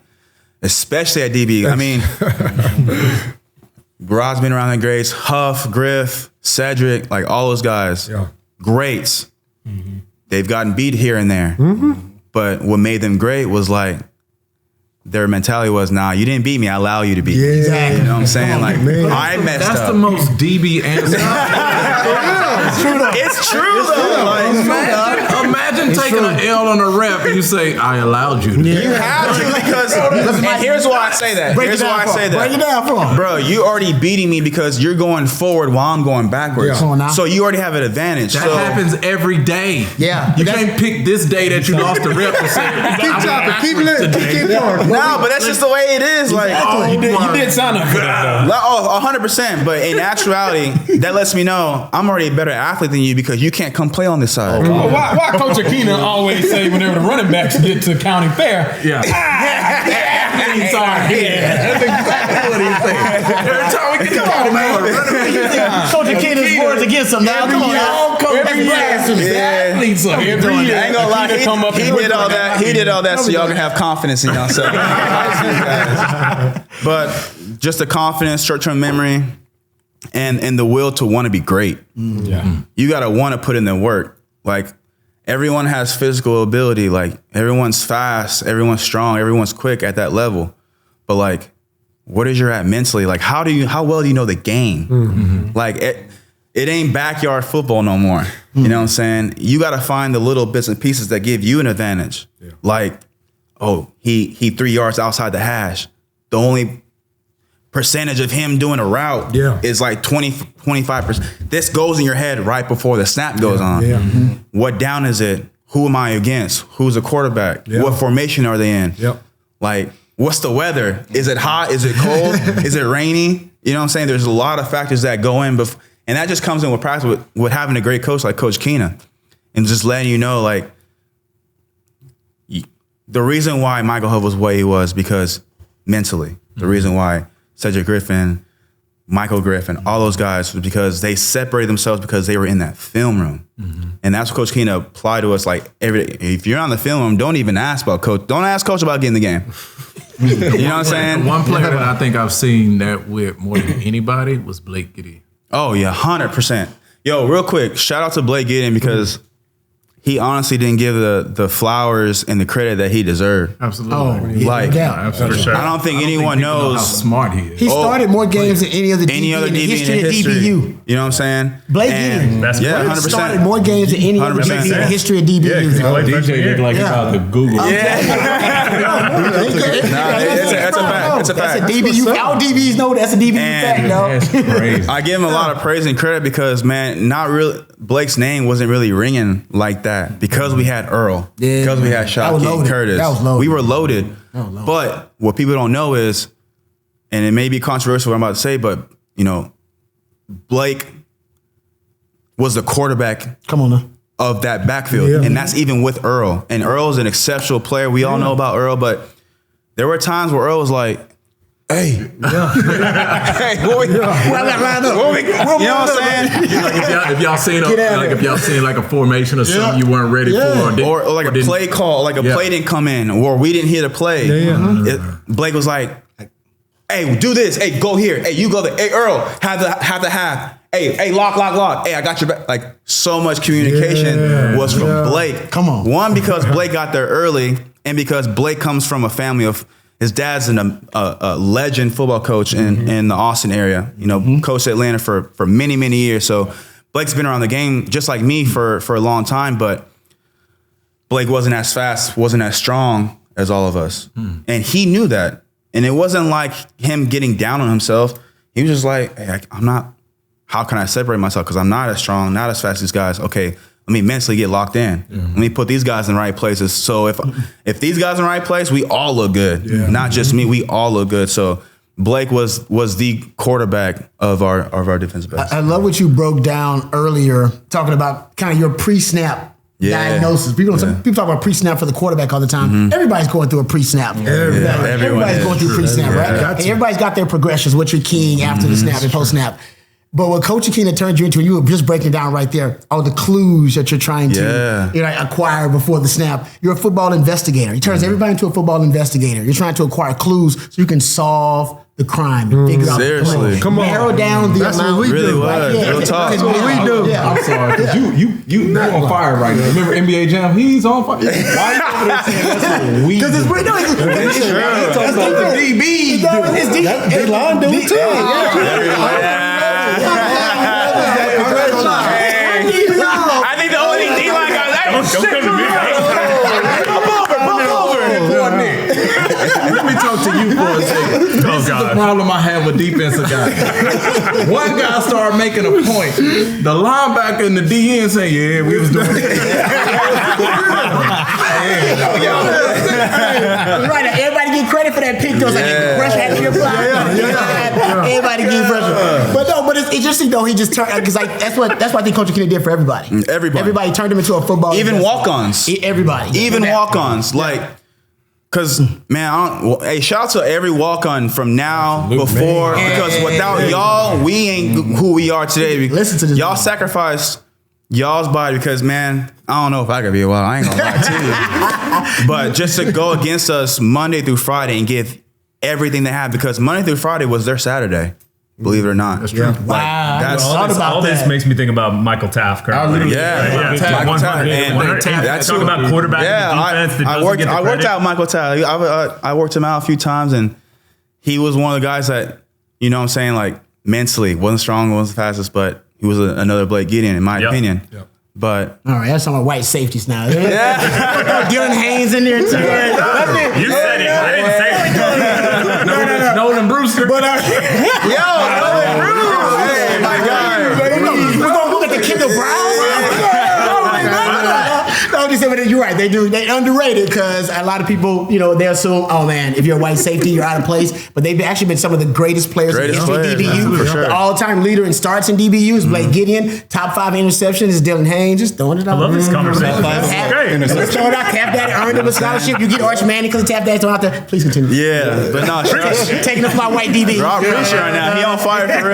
Speaker 3: Especially at DB. I mean, Rod's been around the greats. Huff, Griff, Cedric, like all those guys. Greats. They've gotten beat here and there. But what made them great was, like, their mentality was, nah, you didn't beat me, I allow you to beat me.
Speaker 5: Exactly.
Speaker 3: You know what I'm saying? Like, I messed
Speaker 4: That's
Speaker 3: up.
Speaker 4: the most DB answer.
Speaker 3: It's true though. Like,
Speaker 4: Imagine taking an L on a rep and you say, I allowed you to.
Speaker 3: you have to because, and here's why I say that.
Speaker 5: Break it down for him.
Speaker 3: Bro, you already beating me because you're going forward while I'm going backwards.
Speaker 5: Yeah.
Speaker 3: So you already have an advantage.
Speaker 4: That happens every day.
Speaker 5: Yeah.
Speaker 4: You can't pick this day that you lost the rep and say,
Speaker 7: Keep chopping. Keep going.
Speaker 3: No, but that's just the way it is. Like,
Speaker 1: You did sign up for that, though.
Speaker 3: oh, 100%. But in actuality, that lets me know I'm already a better athlete than you because you can't come play on this side.
Speaker 1: Why Coach Akina always say whenever the running backs get to county fair,
Speaker 4: yeah.
Speaker 1: he's sorry.
Speaker 4: That's exactly what he's saying. Every time we get to county fair,
Speaker 5: Coach Akina's words against him now. Come on now.
Speaker 1: Every year.
Speaker 4: athletes are
Speaker 1: Every year.
Speaker 3: I ain't gonna lie,
Speaker 1: Akina come up
Speaker 3: he
Speaker 1: and
Speaker 3: did all that. He did all that so y'all can have confidence in yourself. But just the confidence, short-term memory, and the will to want to be great.
Speaker 1: Yeah.
Speaker 3: You gotta want to put in the work. Like, everyone has physical ability. Like, everyone's fast, everyone's strong, everyone's quick at that level. But like, what is your at mentally? Like, how well do you know the game? Mm-hmm. Like, it ain't backyard football no more. You know what I'm saying? You got to find the little bits and pieces that give you an advantage. Yeah. Like, oh, he 3 yards outside the hash. The only percentage of him doing a route is like 25%. This goes in your head right before the snap goes on. Yeah. Mm-hmm. What down is it? Who am I against? Who's the quarterback? Yeah. What formation are they in? Yep. Like, what's the weather? Is it hot? Is it cold? Is it rainy? You know what I'm saying? There's a lot of factors that go in, and that just comes in with practice with having a great coach like Coach Akina, and just letting you know, like, the reason why Michael Huff was what he was because mentally. The reason why Cedric Griffin, Michael Griffin, all those guys was because they separated themselves because they were in that film room. Mm-hmm. And that's what Coach Akina applied to us. Like, every day. If you're on the film room, don't even ask about coach. Don't ask coach about getting the game. You know what I'm saying?
Speaker 4: One player that I think I've seen that with more than anybody was Blake Gideon.
Speaker 3: Oh, yeah, 100%. Yo, real quick, shout out to Blake Gideon because he honestly didn't give the flowers and the credit that he deserved.
Speaker 4: Absolutely.
Speaker 5: Oh,
Speaker 3: like,
Speaker 4: absolutely. Sure.
Speaker 3: I don't think anyone knows
Speaker 4: how smart he is.
Speaker 5: He started more games than any other DB in the history of DBU.
Speaker 3: You know what I'm saying?
Speaker 5: Blake Gideon.
Speaker 2: That's
Speaker 3: 100%.
Speaker 5: Started more games than any other DB in the history of DBU.
Speaker 2: Yeah, DJ looked like he's about to Google.
Speaker 3: It's a fact. It's a fact.
Speaker 5: That's a DBU. All DBs know that's a DBU fact, though.
Speaker 4: That's crazy.
Speaker 3: I give him a lot of praise and credit because, man, not really. Blake's name wasn't really ringing like that because we had Earl, because we had Shocky and Curtis.
Speaker 5: That was loaded.
Speaker 3: We were loaded. But what people don't know is, and it may be controversial what I'm about to say, but, you know, Blake was the quarterback of that backfield. Yeah. And that's even with Earl. And Earl's an exceptional player. We all know about Earl, but there were times where Earl was like, hey, hey, boy, you know what I'm saying?
Speaker 4: If y'all seen like a formation or something you weren't ready for,
Speaker 3: or like a play call, like a play didn't come in, or we didn't hear the play. Blake was like, hey, do this. Hey, go here. Hey, you go there. Hey, Earl, have the half. Hey, lock. Hey, I got your back. Like, so much communication was from Blake.
Speaker 5: Come on.
Speaker 3: One, because Blake got there early, and because Blake comes from a family of, his dad's a legend football coach in the Austin area. You know, coached Atlanta for many, many years. So Blake's been around the game just like me for a long time, but Blake wasn't as fast, wasn't as strong as all of us. And he knew that. And it wasn't like him getting down on himself. He was just like, hey, I'm not, how can I separate myself? Because I'm not as strong, not as fast as these guys. Okay, let me mentally get locked in. Let me put these guys in the right places. So if these guys in the right place, we all look good. Not just me, we all look good. So Blake was the quarterback of our defensive backs.
Speaker 5: I love what you broke down earlier, talking about kind of your pre-snap diagnosis. People talk about pre-snap for the quarterback all the time. Everybody's going through a pre-snap. Everybody's going through pre-snap, right? And everybody's got their progressions, what you're keying after the snap and post-snap. But what Coach Akina turned you into, you were just breaking it down right there, all the clues that you're trying to acquire before the snap. You're a football investigator. He turns everybody into a football investigator. You're trying to acquire clues so you can solve the crime and figure out.
Speaker 3: Seriously.
Speaker 7: Come on.
Speaker 5: Narrow down the
Speaker 7: That's
Speaker 5: amount.
Speaker 7: what we
Speaker 3: Really
Speaker 7: do.
Speaker 3: was. Real talk.
Speaker 7: That's what we do.
Speaker 5: Yeah.
Speaker 4: I'm sorry, because you on fire right now. Remember NBA Jam? He's on fire. Why you over there saying that's what we do?
Speaker 5: Because it's weird.
Speaker 4: He's talking about the DB.
Speaker 7: They line do it too.
Speaker 3: I think the only D-line guy that
Speaker 2: Don't come to me.
Speaker 4: Let me talk to you for a second. This is the problem I have with defensive guys. One guy started making a point. The linebacker and the DN say, "Yeah, we was doing it."
Speaker 5: Right. Everybody get credit for that pick. Those like pressure had to be applied. Everybody get pressure. But it's interesting though. He just turned because like that's what I think Coach Akina did for everybody. Everybody turned him into a football.
Speaker 3: Even walk-ons.
Speaker 5: Everybody.
Speaker 3: Even walk-ons. Like, because, man, hey, shout out to every walk-on from now, before, because without y'all, we ain't who we are today.
Speaker 5: Listen to this.
Speaker 3: Y'all sacrificed y'all's body because, man, I don't know if I could be a wild. I ain't gonna lie to you. But just to go against us Monday through Friday and give everything they have, because Monday through Friday was their Saturday. Believe it or not.
Speaker 4: That's true.
Speaker 5: Wow.
Speaker 3: That's
Speaker 2: All this makes me think about Michael Taft currently.
Speaker 3: Michael Taft.
Speaker 2: Talking about quarterback and defense.
Speaker 3: I worked out Michael Taft. I worked him out a few times, and he was one of the guys that, you know what I'm saying, like mentally wasn't strong, wasn't the fastest, but he was another Blake Gideon in my opinion. Yep. But
Speaker 5: all right, that's some of white safeties now. Yeah. Dylan Haynes in there too.
Speaker 2: You said it. I didn't say it.
Speaker 4: Nolan Brewster.
Speaker 5: But
Speaker 3: Nolan Brewster. Hey, my God.
Speaker 5: We're gonna look at the Kendall Browns. No, just saying, you're right. They underrated because a lot of people, they assume, oh man, if you're a white safety, you're out of place. But they've actually been some of the greatest players in the history of DBU. For sure. The all-time leader in starts in DBU is Blake Gideon. Top 5 interceptions is Dylan Haynes. Just throwing it out.
Speaker 2: I love this conversation.
Speaker 5: Great. Let's throw it out. Tap Daddy earned him a scholarship. You get Arch Manning because of Tap Daddy thrown out there. Please continue.
Speaker 3: Yeah, but no,
Speaker 5: taking up my white DB.
Speaker 3: Rob Preacher right now. He on fire for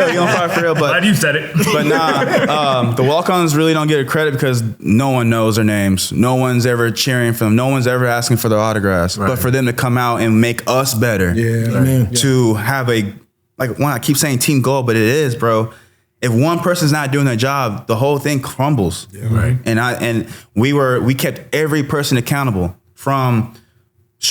Speaker 3: real. But
Speaker 2: glad you said it.
Speaker 3: But nah, the walk-ons really don't get a credit because no one knows their names. No one's ever cheering for them. No one's ever asking for their autographs. Right. But for them to come out and make us better, to have I keep saying team goal, but it is, bro. If one person's not doing their job, the whole thing crumbles.
Speaker 4: Yeah, right.
Speaker 3: And we kept every person accountable, from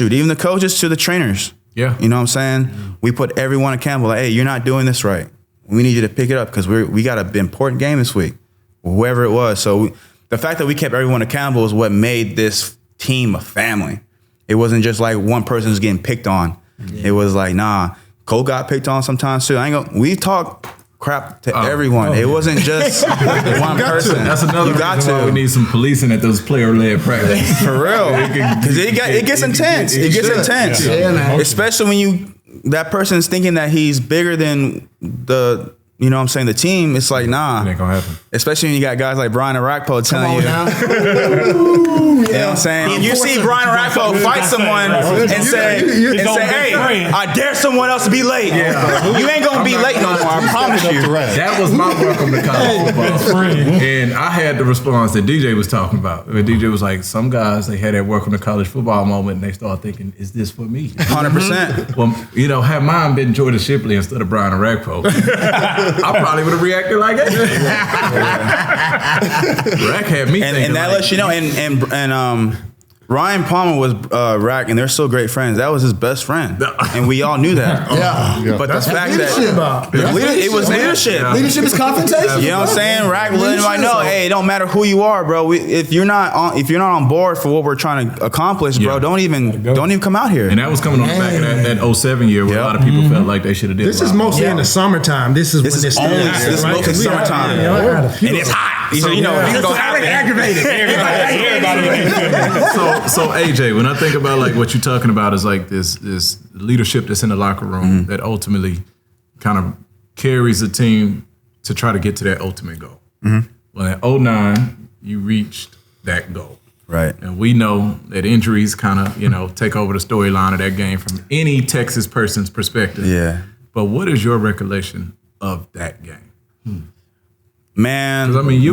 Speaker 3: even the coaches to the trainers.
Speaker 4: Yeah.
Speaker 3: You know what I'm saying? Mm-hmm. We put everyone accountable. Like, hey, you're not doing this right. We need you to pick it up because we got an important game this week, whoever it was. So the fact that we kept everyone accountable is what made this team a family. It wasn't just like one person was getting picked on. Yeah. It was like, nah, Cole got picked on sometimes too. We talk crap to everyone. It wasn't just one person.
Speaker 4: That's another reason why we need some policing at those player-led practices.
Speaker 3: For real. Because it gets intense. It gets intense. Yeah, man. Especially when that person's thinking that he's bigger than the, you know what I'm saying, the team. It's like, nah.
Speaker 4: It ain't gonna happen.
Speaker 3: Especially when you got guys like Brian Arakpo telling you. You know what I'm saying? You see Brian Arakpo fight someone and say, hey, I dare someone else to be late. Yeah. You ain't gonna be late no more, I promise you.
Speaker 4: That was my welcome to college football. And I had the response that DJ was talking about. DJ was like, some guys, they had that welcome to college football moment and they start thinking, is this for me?
Speaker 3: 100%.
Speaker 4: Well, had mine been Jordan Shipley instead of Brian Arakpo, I probably would have reacted like that. Rack had me thinking.
Speaker 3: And that lets you know, and Ryan Palmer was Rack, and they're still great friends. That was his best friend, and we all knew that. But the fact that it was leadership.
Speaker 5: Leadership is confrontation.
Speaker 3: You know what I'm saying? Rack letting everybody know, hey, it don't matter who you are, bro. If you're not on board for what we're trying to accomplish, bro, don't even come out here.
Speaker 4: And that was coming on the back of that 07 year where a lot of people felt like they should have did.
Speaker 7: This is mostly in the summertime. This is mostly
Speaker 3: summertime, and it's hot. So you can go
Speaker 5: aggravated.
Speaker 4: So AJ, when I think about like what you're talking about is like this leadership that's in the locker room that ultimately kind of carries the team to try to get to that ultimate goal. Well, in 2009, you reached that goal.
Speaker 3: Right.
Speaker 4: And we know that injuries kind of, take over the storyline of that game from any Texas person's perspective.
Speaker 3: Yeah.
Speaker 4: But what is your recollection of that game?
Speaker 3: Man,
Speaker 4: I mean, you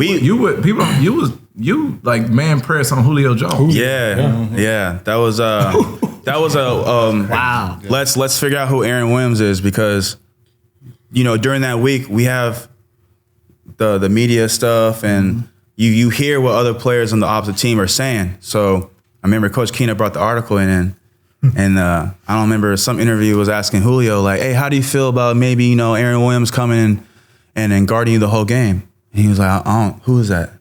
Speaker 4: like man press on Julio Jones.
Speaker 3: Yeah. That was That was wow. Let's figure out who Aaron Williams is, because during that week we have the media stuff, and you hear what other players on the opposite team are saying. So I remember Coach Akina brought the article in, and I don't remember, some interview was asking Julio, like, hey, how do you feel about maybe Aaron Williams coming and guarding you the whole game? And he was like, who is that?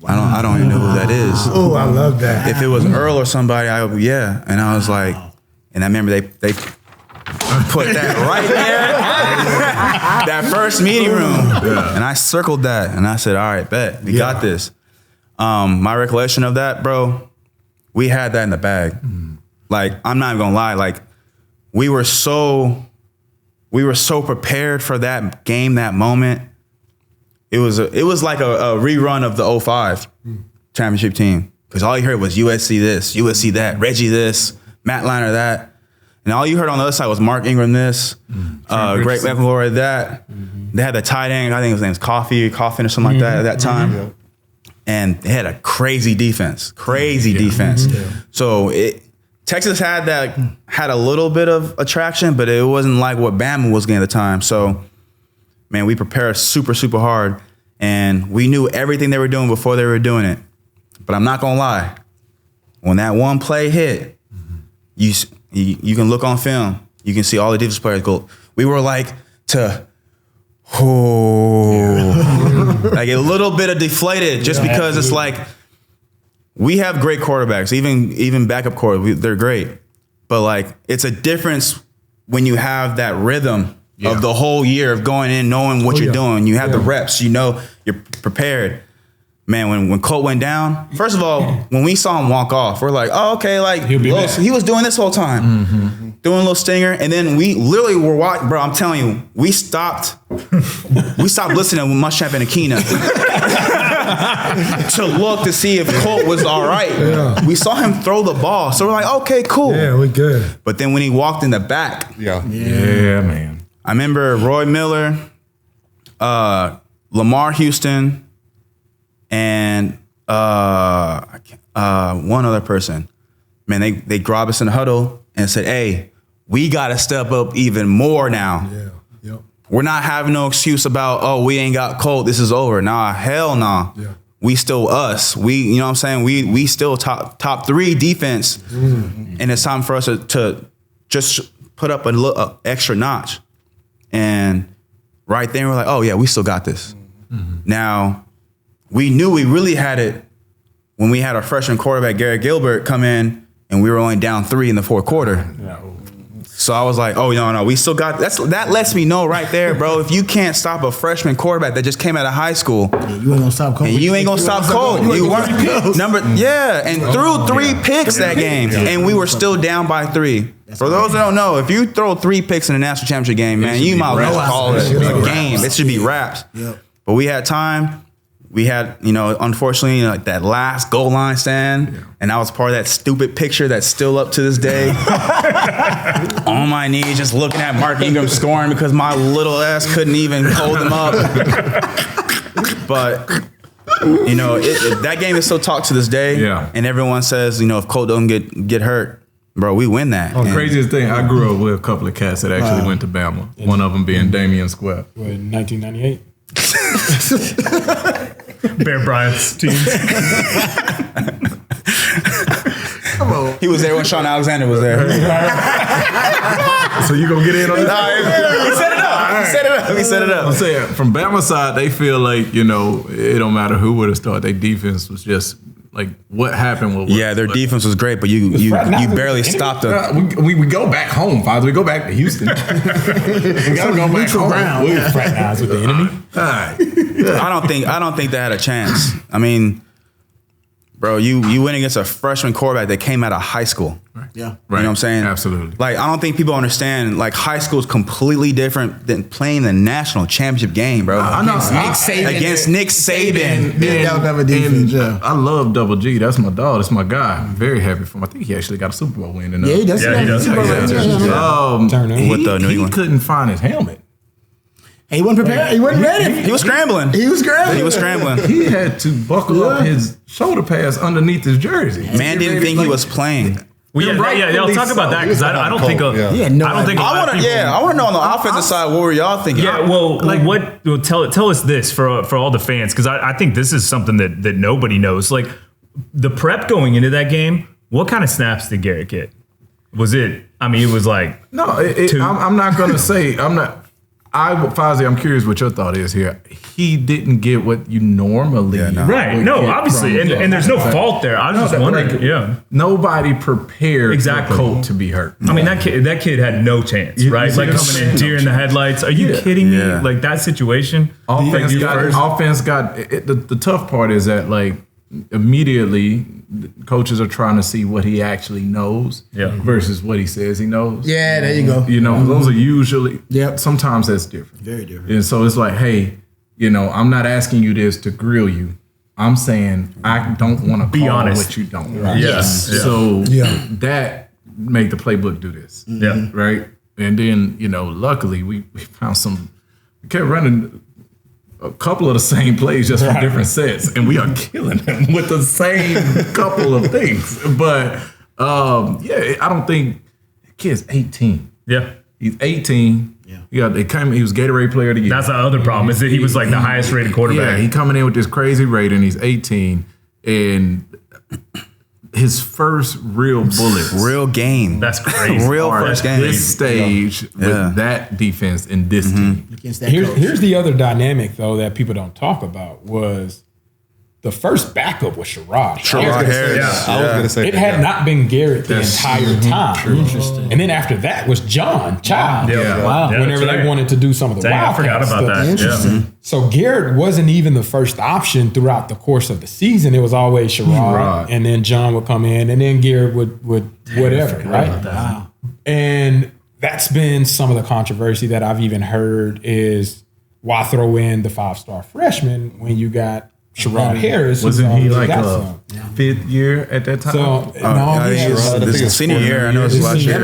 Speaker 3: I don't even know who that is.
Speaker 7: Oh, I love that.
Speaker 3: If it was Earl or somebody, yeah. And I was like, and I remember they put that right there, that first meeting room. Yeah. And I circled that and I said, all right, bet, we got this. My recollection of that, bro, we had that in the bag. Like, I'm not even gonna lie, like, we were so prepared for that game, that moment. It was like a rerun of the 05 championship team, because all you heard was USC this, USC that, Reggie this, Matt Liner that. And all you heard on the other side was Mark Ingram this, Greg McElroy that. They had the tight end, I think his name was Coffin or something like that at that time. And they had a crazy defense. So Texas had a little bit of attraction, but it wasn't like what Bama was getting at the time. So, man, we prepared super, super hard, and we knew everything they were doing before they were doing it. But I'm not gonna lie, when that one play hit, you can look on film, you can see all the defense players go. We were like like a little bit of deflated, just because it's like, we have great quarterbacks, even backup quarterbacks, they're great. But like, it's a difference when you have that rhythm of the whole year of going in, knowing what you're doing. You have the reps, you're prepared. Man, when Colt went down, first of all, when we saw him walk off, we're like, oh, okay, like, he was doing this whole time, doing a little stinger. And then we literally were watching, bro, I'm telling you, we stopped listening with Muschamp and Akina to look to see if Colt was all right. Yeah. We saw him throw the ball. So we're like, okay, cool.
Speaker 7: Yeah, we good.
Speaker 3: But then when he walked in the back.
Speaker 4: Yeah, man.
Speaker 3: I remember Roy Miller, Lamar Houston, and one other person. Man, they grabbed us in the huddle and said, hey, we got to step up even more now.
Speaker 7: Yeah. Yep.
Speaker 3: We're not having no excuse about, oh, we ain't got Colt, this is over. Nah, hell nah. Yeah. We still us. We still top three defense. And it's time for us to just put up a little extra notch. And right there, we're like, oh yeah, we still got this. Now, we knew we really had it when we had our freshman quarterback, Garrett Gilbert, come in, and we were only down 3 in the fourth quarter. So I was like, oh, no, we still got that. Lets me know right there, bro, if you can't stop a freshman quarterback that just came out of high school,
Speaker 5: you ain't gonna stop Colt.
Speaker 3: And you ain't gonna stop Colt. You weren't and threw 3 picks that game, and we were still down by 3. For those that don't know, if you throw 3 picks in a national championship game, man, you might as well call it a game. It should be wraps. But we had time. We had, unfortunately, like that last goal line stand, and I was part of that stupid picture that's still up to this day. On my knees, just looking at Mark Ingram scoring because my little ass couldn't even hold him up. But, that game is still talked to this day. Yeah. And everyone says, if Colt don't get hurt, bro, we win that.
Speaker 4: Oh, craziest thing, I grew up with a couple of cats that actually went to Bama. One of them being Damian Square.
Speaker 1: In 1998?
Speaker 2: Bear Bryant's team.
Speaker 3: He was there when Sean Alexander was there.
Speaker 4: So you gonna get in on
Speaker 3: this? He set it up.
Speaker 4: I'm saying, from Bama side, they feel like, it don't matter who would have started. Their defense was just like, what happened?
Speaker 3: Their defense was great, but you barely stopped them.
Speaker 4: We go back home, Father. We go back to Houston. We gotta go back home.
Speaker 1: We fraternize with the enemy.
Speaker 3: I don't think they had a chance. I mean, bro, you went against a freshman quarterback that came out of high school.
Speaker 5: Right. Yeah.
Speaker 3: Right. You know what I'm saying?
Speaker 4: Absolutely.
Speaker 3: Like, I don't think people understand, like, high school is completely different than playing the national championship game, bro.
Speaker 5: I know.
Speaker 3: Against Nick Saban.
Speaker 4: I love Double G. That's my dog. That's my guy. I'm very happy for him. I think he actually got a Super Bowl win.
Speaker 5: He does.
Speaker 2: Yeah, he does.
Speaker 3: With the New
Speaker 4: He
Speaker 3: England.
Speaker 4: couldn't find his helmet.
Speaker 5: He wasn't prepared. He wasn't ready.
Speaker 3: He was scrambling.
Speaker 5: He was scrambling.
Speaker 4: He had to buckle up his shoulder pads underneath his jersey.
Speaker 3: Man didn't think he was playing.
Speaker 2: Well, y'all talk about that because I don't think of.
Speaker 5: Yeah, no.
Speaker 2: I don't think.
Speaker 3: I want to know on the offensive side. What were y'all thinking?
Speaker 2: Yeah, tell us this for all the fans because I think this is something that nobody knows. Like the prep going into that game, what kind of snaps did Garrett get? Was it? I mean, it was like
Speaker 4: no. I'm not gonna say I'm not. Fozzy, I'm curious what your thought is here. He didn't get what you normally
Speaker 2: right. No, obviously, and there's no fault there. I was just wondering.
Speaker 4: Nobody prepared for Colt to be hurt.
Speaker 2: I mean, that kid had no chance, right? Like coming in, deer in the headlights. Are you kidding me? Like that situation.
Speaker 4: Offense got the tough part is that like immediately coaches are trying to see what he actually knows versus what he says he knows.
Speaker 5: Yeah, there you go.
Speaker 4: You know, those are usually sometimes that's different.
Speaker 5: Very different.
Speaker 4: And so it's like, hey, you know, I'm not asking you this to grill you. I'm saying I don't want to be honest what you don't.
Speaker 2: Right. Yes.
Speaker 4: Yeah. So that made the playbook do this.
Speaker 2: Yeah.
Speaker 4: Right. And then, you know, luckily we found we kept running a couple of the same plays just from different sets, and we are killing them with the same couple of things. But I don't think the kid's 18.
Speaker 2: Yeah,
Speaker 4: he's 18. Yeah, he was Gatorade Player of the Year.
Speaker 2: That's the other problem is that he was like the highest rated quarterback.
Speaker 4: Yeah, he coming in with this crazy rating. He's 18, and his first real bullets,
Speaker 3: real game.
Speaker 2: That's crazy.
Speaker 3: Real first game.
Speaker 4: This stage with that defense and this team.
Speaker 1: Here's the other dynamic though that people don't talk about was the first backup was Sherrod Harris.
Speaker 6: I was going to say
Speaker 1: it had not been Garrett the entire time.
Speaker 5: Interesting.
Speaker 1: And then after that was John Child.
Speaker 5: Wow.
Speaker 1: Whenever they wanted to do some of the
Speaker 2: I forgot about that.
Speaker 5: Interesting.
Speaker 1: So Garrett wasn't even the first option throughout the course of the season. It was always Sherrod, and then John would come in, and then Garrett would whatever, right?
Speaker 5: Wow.
Speaker 1: And that's been some of the controversy that I've even heard is why throw in the 5-star freshman when you got Sherrod Harris.
Speaker 4: Wasn't he like a fifth year at that time?
Speaker 1: So
Speaker 3: this is senior year. I know it's last year.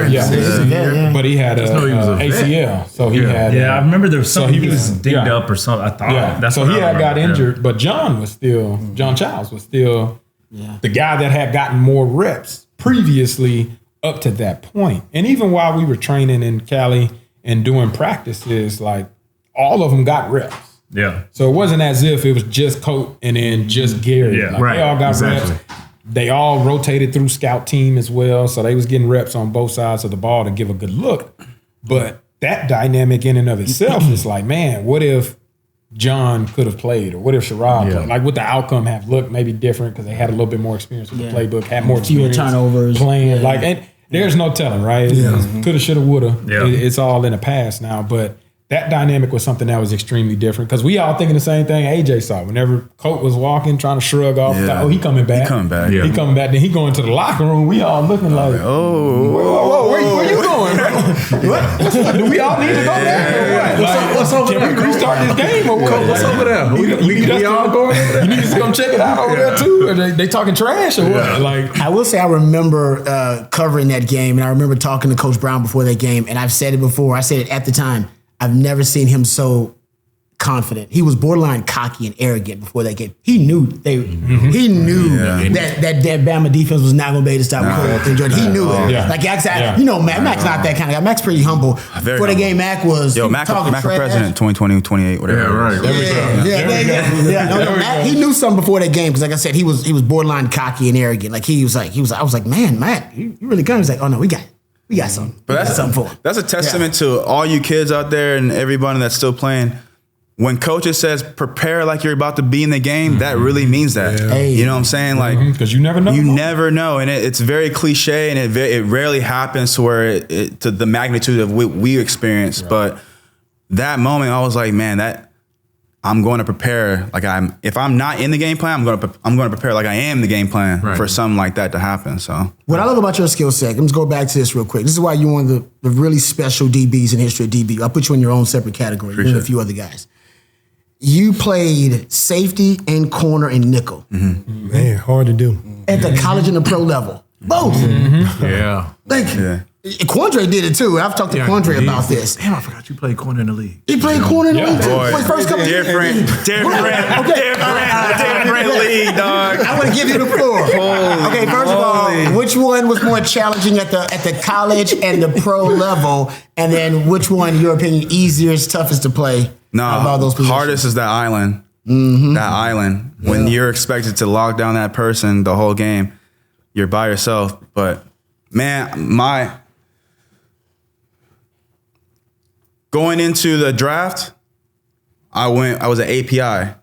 Speaker 1: But he had a ACL. So he had.
Speaker 2: I remember there was something he was dinged up or something. I thought that's
Speaker 1: so he had got injured, but John Childs was still the guy that had gotten more reps previously up to that point. And even while we were training in Cali and doing practices, like all of them got reps.
Speaker 2: Yeah.
Speaker 1: So it wasn't as if it was just Colt and then just Gary.
Speaker 2: Yeah,
Speaker 1: They all got reps. They all rotated through scout team as well. So they was getting reps on both sides of the ball to give a good look. But that dynamic in and of itself is like, man, what if John could have played, or what if Sherrod played? Like, would the outcome have looked maybe different because they had a little bit more experience with the playbook, had more
Speaker 5: fewer turnovers,
Speaker 1: playing. Like, and there's no telling, right? Coulda, shoulda, woulda. It's all in the past now, but that dynamic was something that was extremely different because we all thinking the same thing AJ saw. Whenever Colt was walking, trying to shrug off, like, he coming back. He coming back. Then he going to the locker room. We all looking like, whoa, where you going, bro? What? Do we all need to go back or what?
Speaker 4: What's over there?
Speaker 1: Can we restart this game or what?
Speaker 4: What's over there? We all going over there?
Speaker 1: You need to come check it out over there too? Or they talking trash or what? Like,
Speaker 5: I will say I remember covering that game, and I remember talking to Coach Brown before that game, and I've said it before. I said it at the time. I've never seen him so confident. He was borderline cocky and arrogant before that game. He knew that Bama defense was not going to be able to stop Colt and Jordan. He knew it. Like you know, Mack's not that kind of guy. Mack's pretty humble. For the game, Mack was
Speaker 3: Mack president 2020, 28, whatever.
Speaker 5: He knew something before that game because, like I said, he was borderline cocky and arrogant. Like I was like, man, Mack, you really good. He's like, oh no, we got something.
Speaker 3: But
Speaker 5: that's something for him.
Speaker 3: That's a testament to all you kids out there and everybody that's still playing. When coaches says prepare like you're about to be in the game, that really means that. You know what I'm saying? Like,
Speaker 1: because you never know.
Speaker 3: You never know, and it's very cliche, and it rarely happens to where to the magnitude of what we experience. But that moment, I was like, man, that I'm going to prepare like if I'm not in the game plan, I'm going to prepare like I am the game plan for something like that to happen. So
Speaker 5: what I love about your skill set, let's go back to this real quick. This is why you're one of the really special DBs in the history of DB. I'll put you in your own separate category, you and a few other guys. You played safety and corner and nickel.
Speaker 7: Man, hard to do.
Speaker 5: At the college and the pro level. Both. Quandre did it too. I've talked to Quandre about this.
Speaker 4: Damn, I forgot you played corner in the league.
Speaker 5: He played corner in the league too. First couple
Speaker 3: different league, dog.
Speaker 5: I want to give you the floor. Okay, first of all, which one was more challenging at the college and the pro level, and then which one, in your opinion, easiest, toughest to play?
Speaker 3: No, those hardest is that island. Mm-hmm. That island when you're expected to lock down that person the whole game, you're by yourself. But man, going into the draft, I was at API.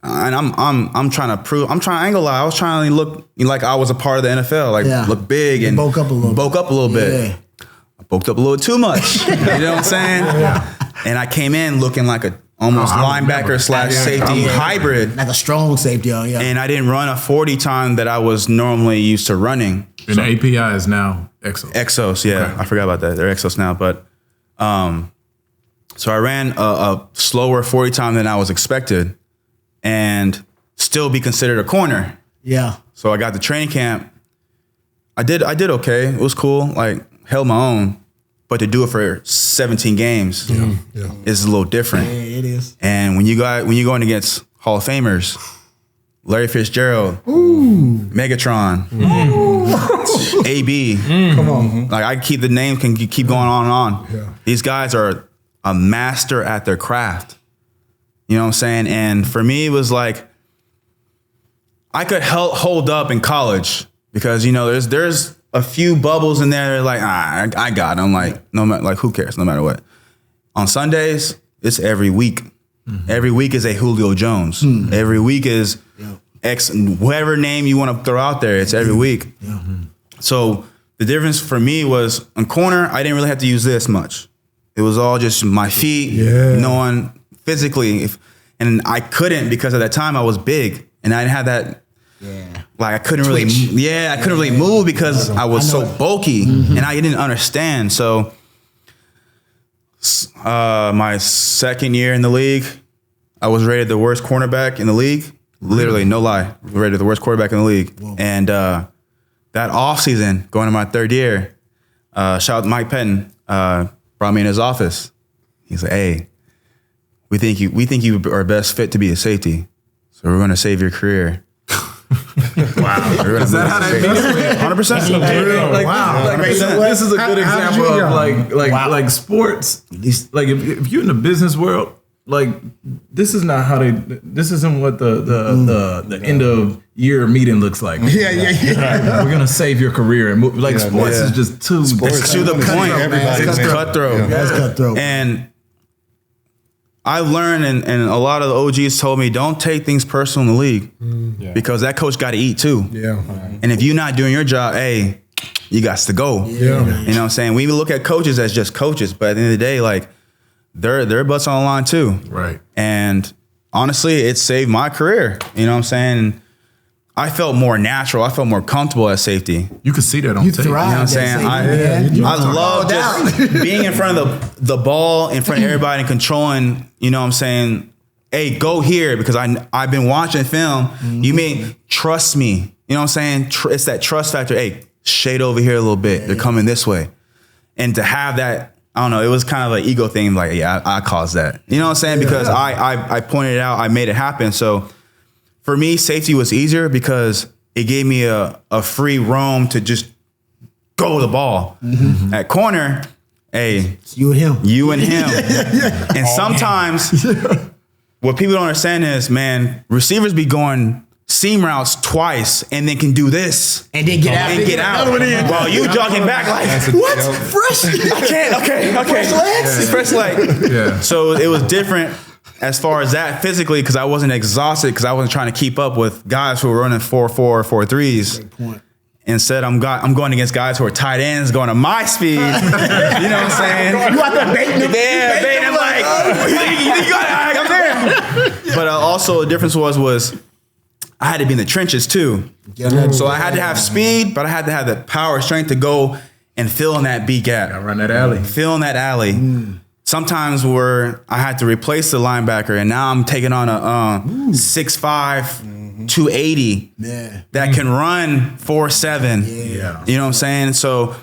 Speaker 3: And I'm trying to prove. I ain't gonna lie. I was trying to look like I was a part of the NFL, look big and bulk up a little bit. I bulked up a little too much. You know what I'm saying? Yeah. And I came in looking like a almost linebacker / safety hybrid,
Speaker 5: like a strong safety. Yeah.
Speaker 3: And I didn't run a 40 time that I was normally used to running.
Speaker 4: And the API is now Exos.
Speaker 3: Exos, yeah, okay. I forgot about that. They're Exos now, but so I ran a slower 40 time than I was expected. And still be considered a corner.
Speaker 5: Yeah.
Speaker 3: So I got the training camp. I did okay. It was cool. Like held my own, but to do it for 17 games is a little different.
Speaker 5: Yeah, it is.
Speaker 3: And when you're going against Hall of Famers, Larry Fitzgerald, Megatron, AB, come on. Like I keep the name can keep going on and on. Yeah. These guys are a master at their craft. You know what I'm saying? And for me, it was like, I could hold up in college because, there's a few bubbles in there. Like, I got it. I'm like, no matter, like, who cares? No matter what. On Sundays, it's every week. Mm-hmm. Every week is a Julio Jones. Mm-hmm. Every week is X, whatever name you want to throw out there. It's every week. Yeah. So the difference for me was on corner, I didn't really have to use this much. It was all just my feet, knowing physically, and I couldn't because at that time I was big and I didn't have that. Yeah. Like I couldn't really move because I was so bulky and I didn't understand. So my second year in the league, I was rated the worst cornerback in the league. Literally, no lie, rated the worst quarterback in the league. Whoa. And that offseason, going to my third year, shout out to Mike Pettin, brought me in his office. He's like, "Hey, we think you are best fit to be a safety, so we're going to save your career."
Speaker 4: Wow, is that how that feels?
Speaker 3: 100%.
Speaker 4: Wow, this is a good example of like sports. Like if you're in the business world, like this is not how this isn't what the end of year meeting looks like. Yeah. We're gonna save your career and move. Like sports is just too
Speaker 3: to the point. It's cutthroat.
Speaker 5: That's cutthroat.
Speaker 3: And I learned, and a lot of the OGs told me, don't take things personal in the league because that coach got to eat too. Yeah. And if you're not doing your job, hey, you got to go. Yeah. You know what I'm saying? We look at coaches as just coaches, but at the end of the day, like their butts on the line too.
Speaker 4: Right.
Speaker 3: And honestly, it saved my career. You know what I'm saying? I felt more natural. I felt more comfortable at safety.
Speaker 4: You could see that on tape.
Speaker 3: You know what I'm saying? I love just being in front of the ball, in front of everybody and controlling, you know what I'm saying? Hey, go here because I've been watching film. Mm-hmm. You may trust me. You know what I'm saying? It's that trust factor. Hey, shade over here a little bit. They're coming this way. And to have that, I don't know, it was kind of an ego thing. Like, I caused that. You know what I'm saying? Because I pointed it out. I made it happen. So for me, safety was easier because it gave me a free roam to just go the ball. Mm-hmm. At corner, hey,
Speaker 5: it's you and him.
Speaker 3: And sometimes what people don't understand is, man, receivers be going seam routes twice and then can do this
Speaker 5: and then get out.
Speaker 3: Well, you jogging back like
Speaker 5: what? Fresh?
Speaker 3: I can't. Okay. Fresh leg. Yeah. So it was different. As far as that physically, because I wasn't exhausted, because I wasn't trying to keep up with guys who were running 4.4, 4.3s. Great point. Instead, I'm going against guys who are tight ends going to my speed. You know what I'm saying?
Speaker 5: You out there baiting them?
Speaker 3: Yeah, baiting them like, you got it, I'm there. But also the difference was I had to be in the trenches too. So I had to have speed, but I had to have the power, strength to go and fill in that B gap.
Speaker 4: I run that alley.
Speaker 3: Fill in that alley. Sometimes where I had to replace the linebacker and now I'm taking on a 6'5", 280 that can run 4.7. Yeah. You know what I'm saying? So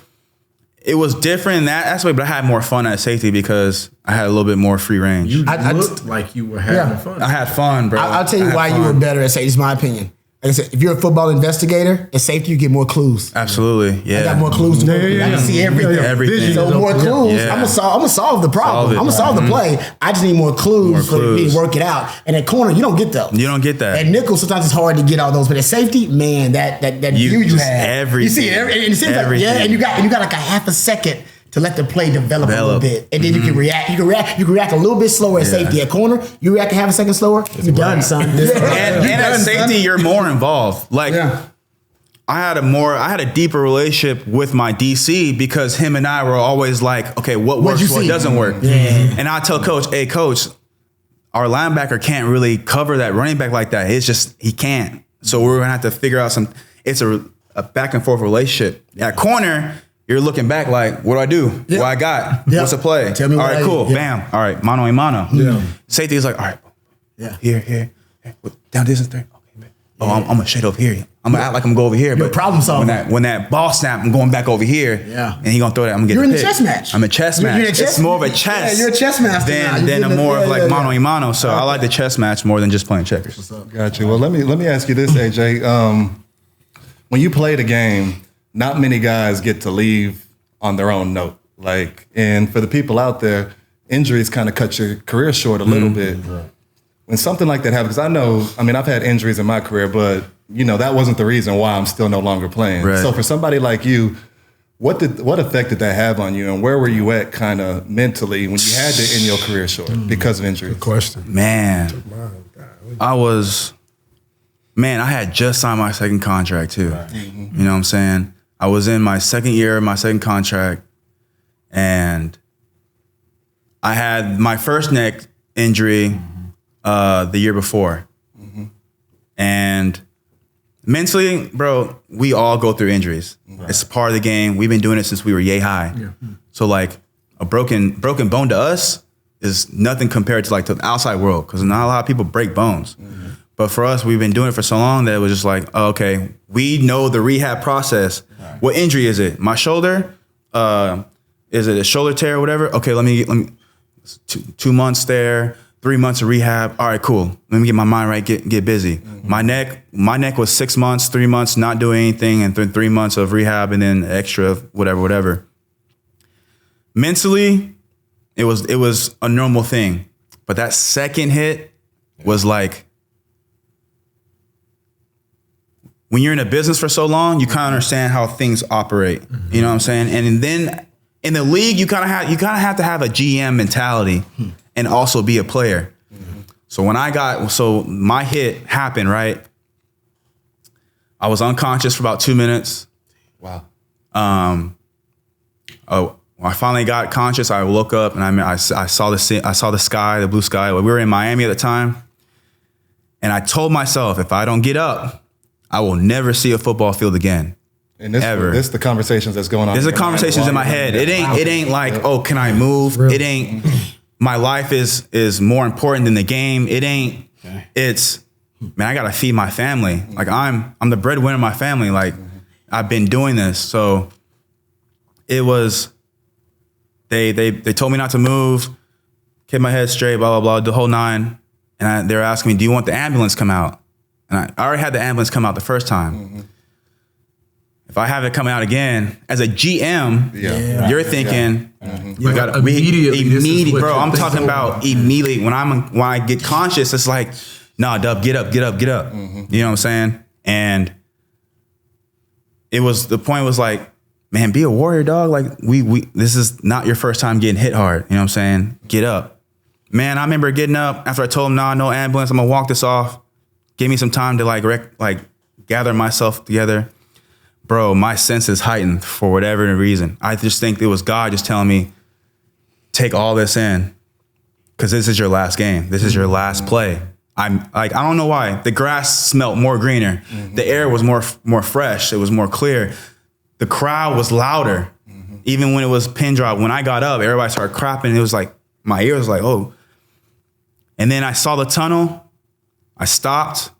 Speaker 3: it was different in that aspect, but I had more fun at safety because I had a little bit more free range.
Speaker 4: You looked like you were having fun.
Speaker 3: I had fun, bro.
Speaker 5: I'll tell you why you were better at safety. It's my opinion. Like I said, if you're a football investigator, at safety, you get more clues.
Speaker 3: Absolutely, yeah.
Speaker 5: I got more clues to work with. I can see everything.
Speaker 3: Everything.
Speaker 5: So more clues. I'm gonna solve the problem. I'm gonna solve the play. I just need more clues for me to work it out. And at corner, you don't get those.
Speaker 3: You don't get that.
Speaker 5: At nickel, sometimes it's hard to get all those. But at safety, man, that view you have.
Speaker 3: Everything.
Speaker 5: You see everything. And it seems like, and you got like a half a second to let the play develop a little bit, and then you can react. You can react a little bit slower at safety. At corner, you react a half a second slower. You're done, son.
Speaker 3: And at safety, you're more involved. Like I had a deeper relationship with my DC because him and I were always like, okay, what works, what doesn't work. And I tell coach, hey, coach, our linebacker can't really cover that running back like that. It's just he can't. So we're gonna have to figure out some. It's a back and forth relationship. At corner, you're looking back like, what do I do? What I got? What's the play?
Speaker 5: Tell me.
Speaker 3: All right, cool. Bam. All right, mano a mano. Safety is like, all right. Here. Down distance 3. Okay, man. Oh, I'm gonna shade over here. I'm gonna act like I'm gonna go over here. But
Speaker 5: problem solver.
Speaker 3: When that ball snap, I'm going back over here. And he gonna throw that. I'm gonna get.
Speaker 5: You're
Speaker 3: the
Speaker 5: in
Speaker 3: pick.
Speaker 5: the chess match.
Speaker 3: I'm a chess match. It's more of a chess.
Speaker 5: You're a chess master
Speaker 3: than a more of like mano a mano. So I like the chess match more than just playing checkers.
Speaker 6: What's up? Gotcha. Well, let me ask you this, AJ. When you play the game, not many guys get to leave on their own note. Like, and for the people out there, injuries kind of cut your career short a little bit. Right. When something like that happens, I've had injuries in my career, but that wasn't the reason why I'm still no longer playing. Right. So for somebody like you, what effect did that have on you, and where were you at kind of mentally when you had to end your career short because of injuries?
Speaker 7: Good question.
Speaker 3: Man, I had just signed my second contract too. Right. You know what I'm saying? I was in my second year, my second contract, and I had my first neck injury the year before. And mentally, bro, we all go through injuries. Right. It's part of the game. We've been doing it since we were yay high. So like a broken bone to us is nothing compared to like to the outside world, because not a lot of people break bones. But for us, we've been doing it for so long that it was just like, oh, okay, we know the rehab process. Right. What injury is it? My shoulder? Is it a shoulder tear or whatever? Okay, let me 2 months there, 3 months of rehab. All right, cool. Let me get my mind right, get busy. My neck was 6 months, 3 months not doing anything, and 3 months of rehab, and then extra whatever. Mentally, it was a normal thing. But that second hit was like, when you're in a business for so long, you kind of understand how things operate. You know what I'm saying? And then in the league, you kind of have to have a GM mentality and also be a player. So my hit happened, right? I was unconscious for about 2 minutes.
Speaker 6: Wow.
Speaker 3: When I finally got conscious, I woke up and I saw the sky, the blue sky. We were in Miami at the time, and I told myself, if I don't get up, I will never see a football field again.
Speaker 6: And this the conversations that's going on.
Speaker 3: There's the conversations in my head. It ain't like, oh, can I move? It ain't. My life is more important than the game. It ain't. It's, man, I gotta feed my family. Like I'm the breadwinner of my family. Like I've been doing this, so it was. They told me not to move, keep my head straight, blah blah blah, the whole nine. And they were asking me, do you want the ambulance come out? And I already had the ambulance come out the first time. If I have it coming out again, as a GM, you're thinking, you got immediately, bro. I'm talking about immediately. When I get conscious, it's like, nah, Dub, get up. You know what I'm saying? And the point was like, man, be a warrior, dog. Like this is not your first time getting hit hard. You know what I'm saying? Get up. Man, I remember getting up after I told him, nah, no ambulance. I'm gonna walk this off. Give me some time to like gather myself together. Bro, my senses heightened for whatever reason. I just think it was God just telling me, take all this in, because this is your last game. This is your last play. I'm like, I don't know why. The grass smelled more greener. The air was more fresh. It was more clear. The crowd was louder. Even when it was pin drop. When I got up, everybody started crapping. It was like, my ear was like, oh. And then I saw the tunnel. I stopped.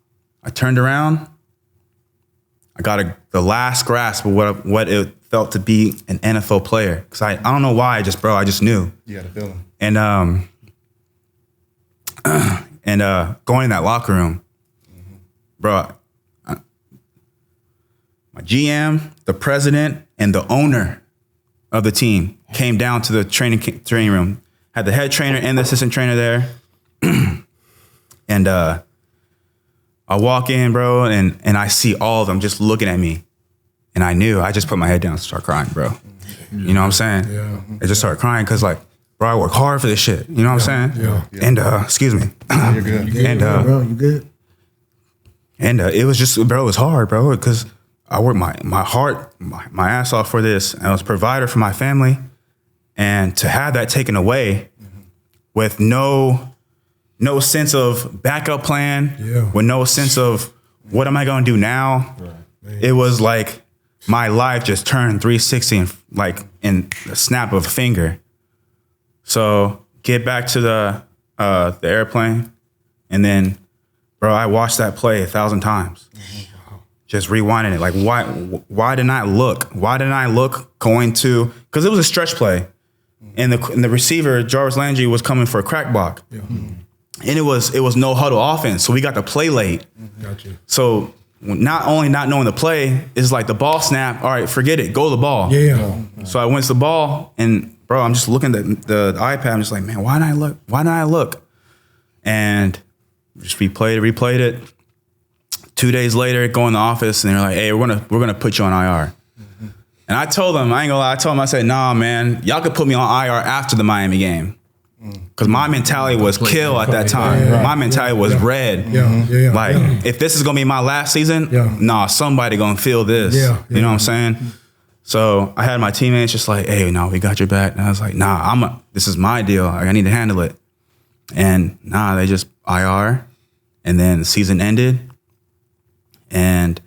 Speaker 3: I turned around. I got the last grasp of what it felt to be an NFL player. Because I don't know why, I just knew.
Speaker 6: You had a feeling.
Speaker 3: And going in that locker room, bro, GM, the president, and the owner of the team came down to the training room. Had the head trainer and the assistant trainer there. And I walk in, bro, and I see all of them just looking at me. And I just put my head down and start crying, bro. You know what I'm saying? Yeah. I just started crying because, like, bro, I work hard for this shit. You know what I'm saying? Yeah. And excuse me.
Speaker 6: You're good.
Speaker 5: Bro, you good?
Speaker 3: And it was just, bro, it was hard, bro, because I worked my ass off for this. And I was a provider for my family. And to have that taken away with no sense of backup plan, with no sense of what am I going to do now, it was like my life just turned 360 in the snap of a finger. So get back to the airplane, and then, bro, I watched that play 1,000 times. Just rewinding it. Like, why didn't I look? Why didn't I look going to? Because it was a stretch play, and the receiver Jarvis Landry was coming for a crack block, and it was no huddle offense. So we got the play late.
Speaker 7: Gotcha.
Speaker 3: So not only not knowing the play, is like the ball snap. All right, forget it. Go to the ball.
Speaker 7: Yeah.
Speaker 3: So I went to the ball, and bro, I'm just looking at the iPad. I'm just like, man, why didn't I look? Why didn't I look? And just replayed it. 2 days later, go in the office, and they're like, hey, we're gonna put you on IR. And I told them, I ain't gonna lie, I said, nah, man, y'all could put me on IR after the Miami game. Because my mentality was kill at that time. My mentality was red. Like, if this is gonna be my last season, nah, somebody gonna feel this. You know what I'm saying? So I had my teammates just like, hey, no, we got your back. And I was like, nah, this is my deal. I need to handle it. And nah, they just IR. And then the season ended. And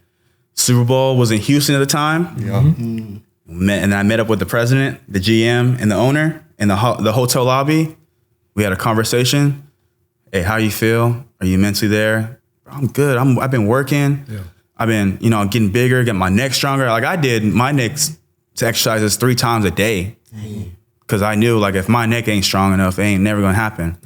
Speaker 3: Super Bowl was in Houston at the time. And I met up with the president, the GM, and the owner in the hotel lobby. We had a conversation. Hey, how you feel? Are you mentally there? I'm good. I've been working. I've been, getting bigger, getting my neck stronger. Like, I did my neck exercises 3 times a day. Because I knew, like, if my neck ain't strong enough, it ain't never gonna happen.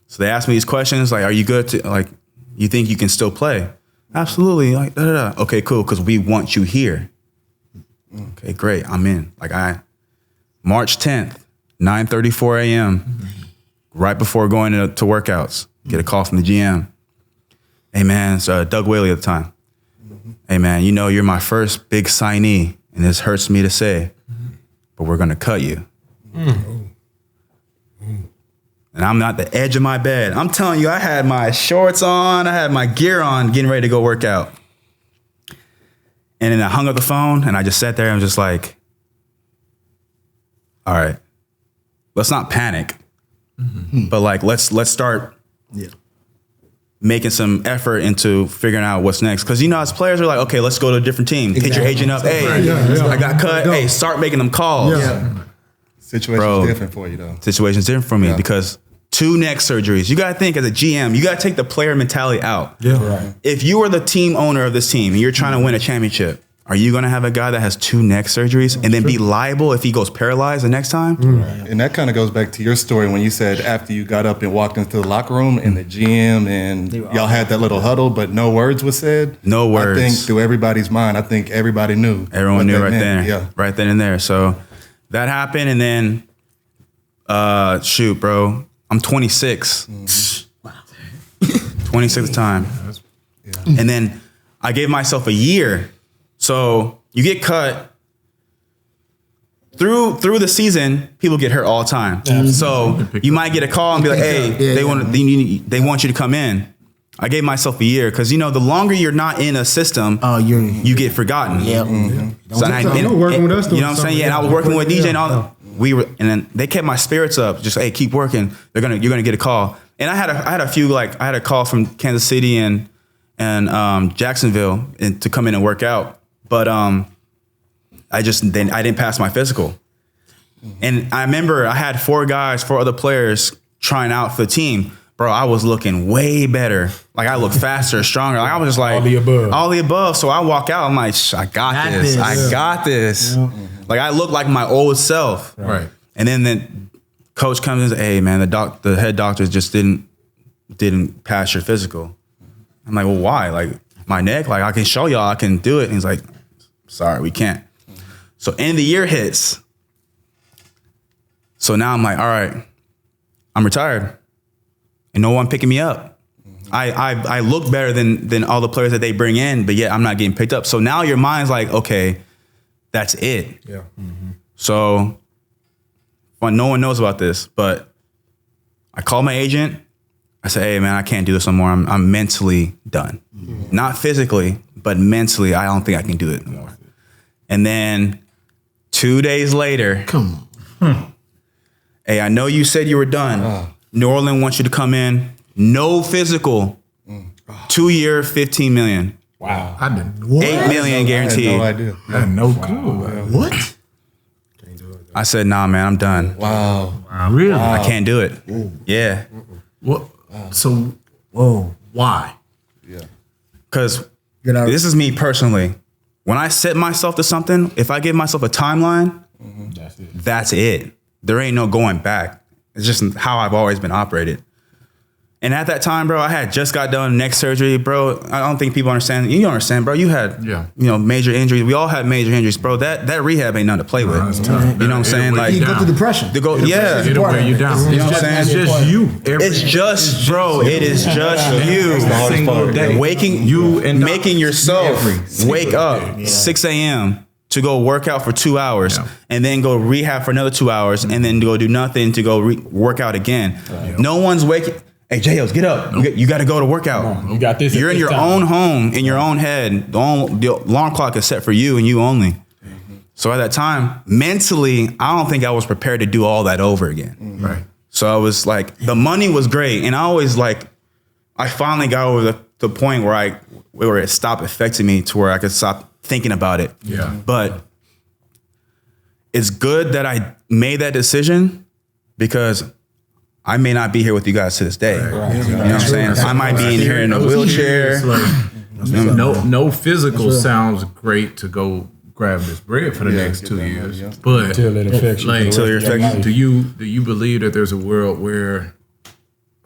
Speaker 3: So they asked me these questions, like, are you good to, like, you think you can still play? Absolutely. Like, okay, cool, because we want you here. Okay, great, I'm in. Like, March 10th, 9:34 a.m., right before going to workouts, get a call from the GM. Hey, man, it's Doug Whaley at the time. Hey, man, you're my first big signee, and this hurts me to say, but we're going to cut you. And I'm at the edge of my bed. I'm telling you, I had my shorts on, I had my gear on, getting ready to go work out. And then I hung up the phone, and I just sat there and was just like, all right, let's not panic, but like, let's start making some effort into figuring out what's next. Because, as players are like, okay, let's go to a different team. Hit your agent up. Hey, I got cut. Hey, start making them calls.
Speaker 6: Situation's different for you, though.
Speaker 3: Situation's different for me because 2 neck surgeries. You got to think, as a GM, you got to take the player mentality out. If you are the team owner of this team and you're trying to win a championship, are you going to have a guy that has 2 neck surgeries and then be liable if he goes paralyzed the next time?
Speaker 6: And that kind of goes back to your story when you said after you got up and walked into the locker room and the GM and y'all had that little huddle, but no words was said.
Speaker 3: No words.
Speaker 6: I think through everybody's mind, I think everybody knew.
Speaker 3: Everyone knew right there. Right then and there. So that happened, and then, bro, I'm 26.
Speaker 5: Wow.
Speaker 3: 26 at the time. And then I gave myself a year. So you get cut. Through the season, people get hurt all the time. So you might get a call and be like, hey, they want you to come in. I gave myself a year because, the longer you're not in a system, you get forgotten. So
Speaker 7: working with us.
Speaker 3: You know what I'm saying? Yeah, and I was working with DJ and all. And then they kept my spirits up. Just, hey, keep working. You're gonna get a call. And I had a few, I had a call from Kansas City and Jacksonville to come in and work out. But I didn't pass my physical. And I remember I had 4 other players trying out for the team. Bro, I was looking way better. Like, I looked faster, stronger. Like, I was just like all the above. So I walk out. I'm like, I got this. I got this. Like, I look like my old self.
Speaker 4: Right.
Speaker 3: And then the coach comes and says, hey, man, the head doctor just didn't pass your physical. I'm like, well, why? Like, my neck? Like, I can show y'all I can do it. And he's like, sorry, we can't. So end of the year hits. So now I'm like, all right, I'm retired. And no one picking me up. I look better than all the players that they bring in, but yet I'm not getting picked up. So now your mind's like, okay, that's it.
Speaker 7: Yeah.
Speaker 3: So well, no one knows about this, but I called my agent. I said, hey, man, I can't do this no more. I'm mentally done. Not physically, but mentally, I don't think I can do it anymore. And then 2 days later,
Speaker 5: Come on.
Speaker 3: hey, I know you said you were done. New Orleans wants you to come in. No physical. 2 year, $15 million.
Speaker 1: Wow.
Speaker 4: I didn't.
Speaker 3: $8 million guaranteed.
Speaker 6: I had no idea.
Speaker 4: I had no clue.
Speaker 5: What?
Speaker 3: I said, nah, man, I'm done.
Speaker 6: Wow.
Speaker 4: Really?
Speaker 3: I can't do it. Yeah.
Speaker 4: What? So, why?
Speaker 3: Because this is me personally. When I set myself to something, if I give myself a timeline, that's it. There ain't no going back. It's just how I've always been operated. And at that time, bro, I had just got done neck surgery, bro. I don't think people understand. You don't understand, bro. You had, major injuries. We all had major injuries, bro. That rehab ain't nothing to play with.
Speaker 4: That's tough.
Speaker 3: You know what I'm saying? Like,
Speaker 5: You go through depression.
Speaker 3: to go, yeah.
Speaker 4: It'll wear you down.
Speaker 3: You know what I'm saying?
Speaker 4: It's just you.
Speaker 3: It's just, bro. It is just you.
Speaker 4: Single day.
Speaker 3: Waking
Speaker 4: You and
Speaker 3: making yourself wake up 6 a.m. to go work out for 2 hours and then go rehab for another 2 hours and then go do nothing to go work out again. No one's waking. Hey, J.O.'s, get up. You got to go to workout.
Speaker 1: You got this.
Speaker 3: You're in your own home, in your own head. The alarm clock is set for you and you only. So at that time, mentally, I don't think I was prepared to do all that over again.
Speaker 4: Right.
Speaker 3: So I was like, the money was great. And I always like, I finally got over the point where it stopped affecting me to where I could stop thinking about it.
Speaker 4: Yeah.
Speaker 3: But it's good that I made that decision because I may not be here with you guys to this day.
Speaker 1: Right.
Speaker 3: You know what I'm saying? I might be in here in a wheelchair.
Speaker 4: No physical sounds great to go grab this bread for the next 2 years. But
Speaker 1: Until it affects you.
Speaker 3: Until you're affected.
Speaker 4: do you believe that there's a world where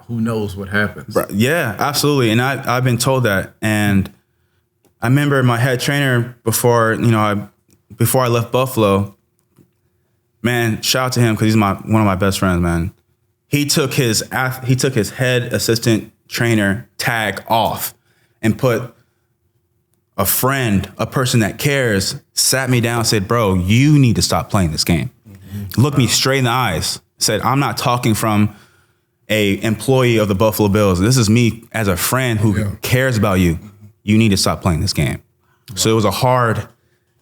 Speaker 4: who knows what happens?
Speaker 3: Yeah, absolutely. And I've been told that. And I remember my head trainer before I left Buffalo, man, shout out to him because he's one of my best friends, man. He took his head assistant trainer tag off and put a friend, a person that cares, sat me down and said, bro, you need to stop playing this game. Looked me straight in the eyes, said, I'm not talking from a employee of the Buffalo Bills. This is me as a friend who cares about you. You need to stop playing this game. So it was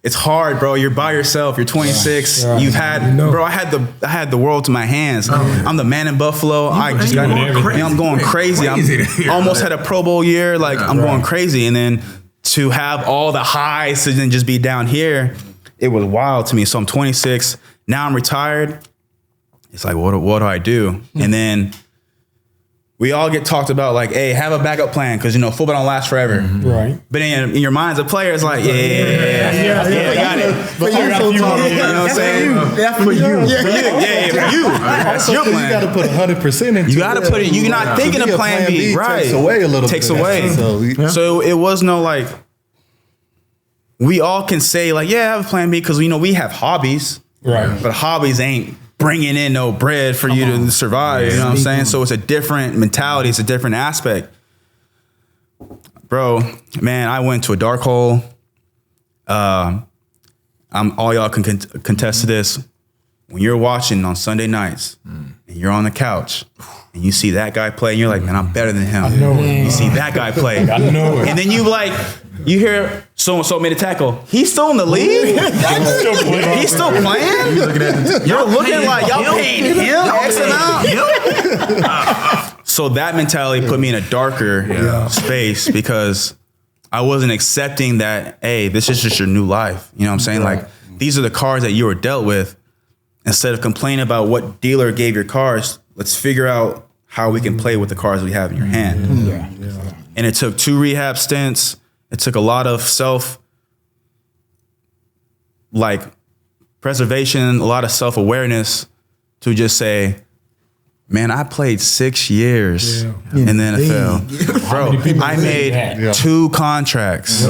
Speaker 3: it's hard, bro. You're by yourself. You're 26. You've had, bro. I had the world to my hands. I'm the man in Buffalo. I'm going crazy. I almost had a Pro Bowl year. Like I'm going crazy, and then to have all the highs and then just be down here, it was wild to me. So I'm 26. Now I'm retired. It's like, what do I do? And then we all get talked about like, hey, have a backup plan because football don't last forever.
Speaker 1: Right.
Speaker 3: But in your mind, the player is like, yeah, got it.
Speaker 5: For you,
Speaker 3: you know what I'm saying?
Speaker 5: For you.
Speaker 3: For you. That's your plan.
Speaker 6: You got to put 100% into it.
Speaker 3: You got to put it. You're not thinking of plan B. Right.
Speaker 6: Takes away a little bit.
Speaker 3: Takes away. So it was no like, we all can say like, yeah, I have a plan B because we have hobbies.
Speaker 1: Right.
Speaker 3: But hobbies ain't bringing in no bread for you to survive. You know what I'm saying? So it's a different mentality. It's a different aspect. Bro, man, I went to a dark hole. All y'all can contest to this. When you're watching on Sunday nights and you're on the couch and you see that guy play and you're like, man, I'm better than him.
Speaker 1: I know it.
Speaker 3: You see that guy play.
Speaker 1: I know it.
Speaker 3: And then you hear so-and-so made a tackle. He's still in the league? He's still playing? You're looking like y'all paid him X amount? So that mentality put me in a darker space because I wasn't accepting that, hey, this is just your new life. You know what I'm saying? Like, these are the cards that you were dealt with. Instead of complaining about what dealer gave your cards, let's figure out how we can play with the cards we have in your hand. And it took 2 rehab stints. It took a lot of preservation, a lot of self-awareness to just say, man, I played 6 years in the NFL. Bro, I made 2 contracts.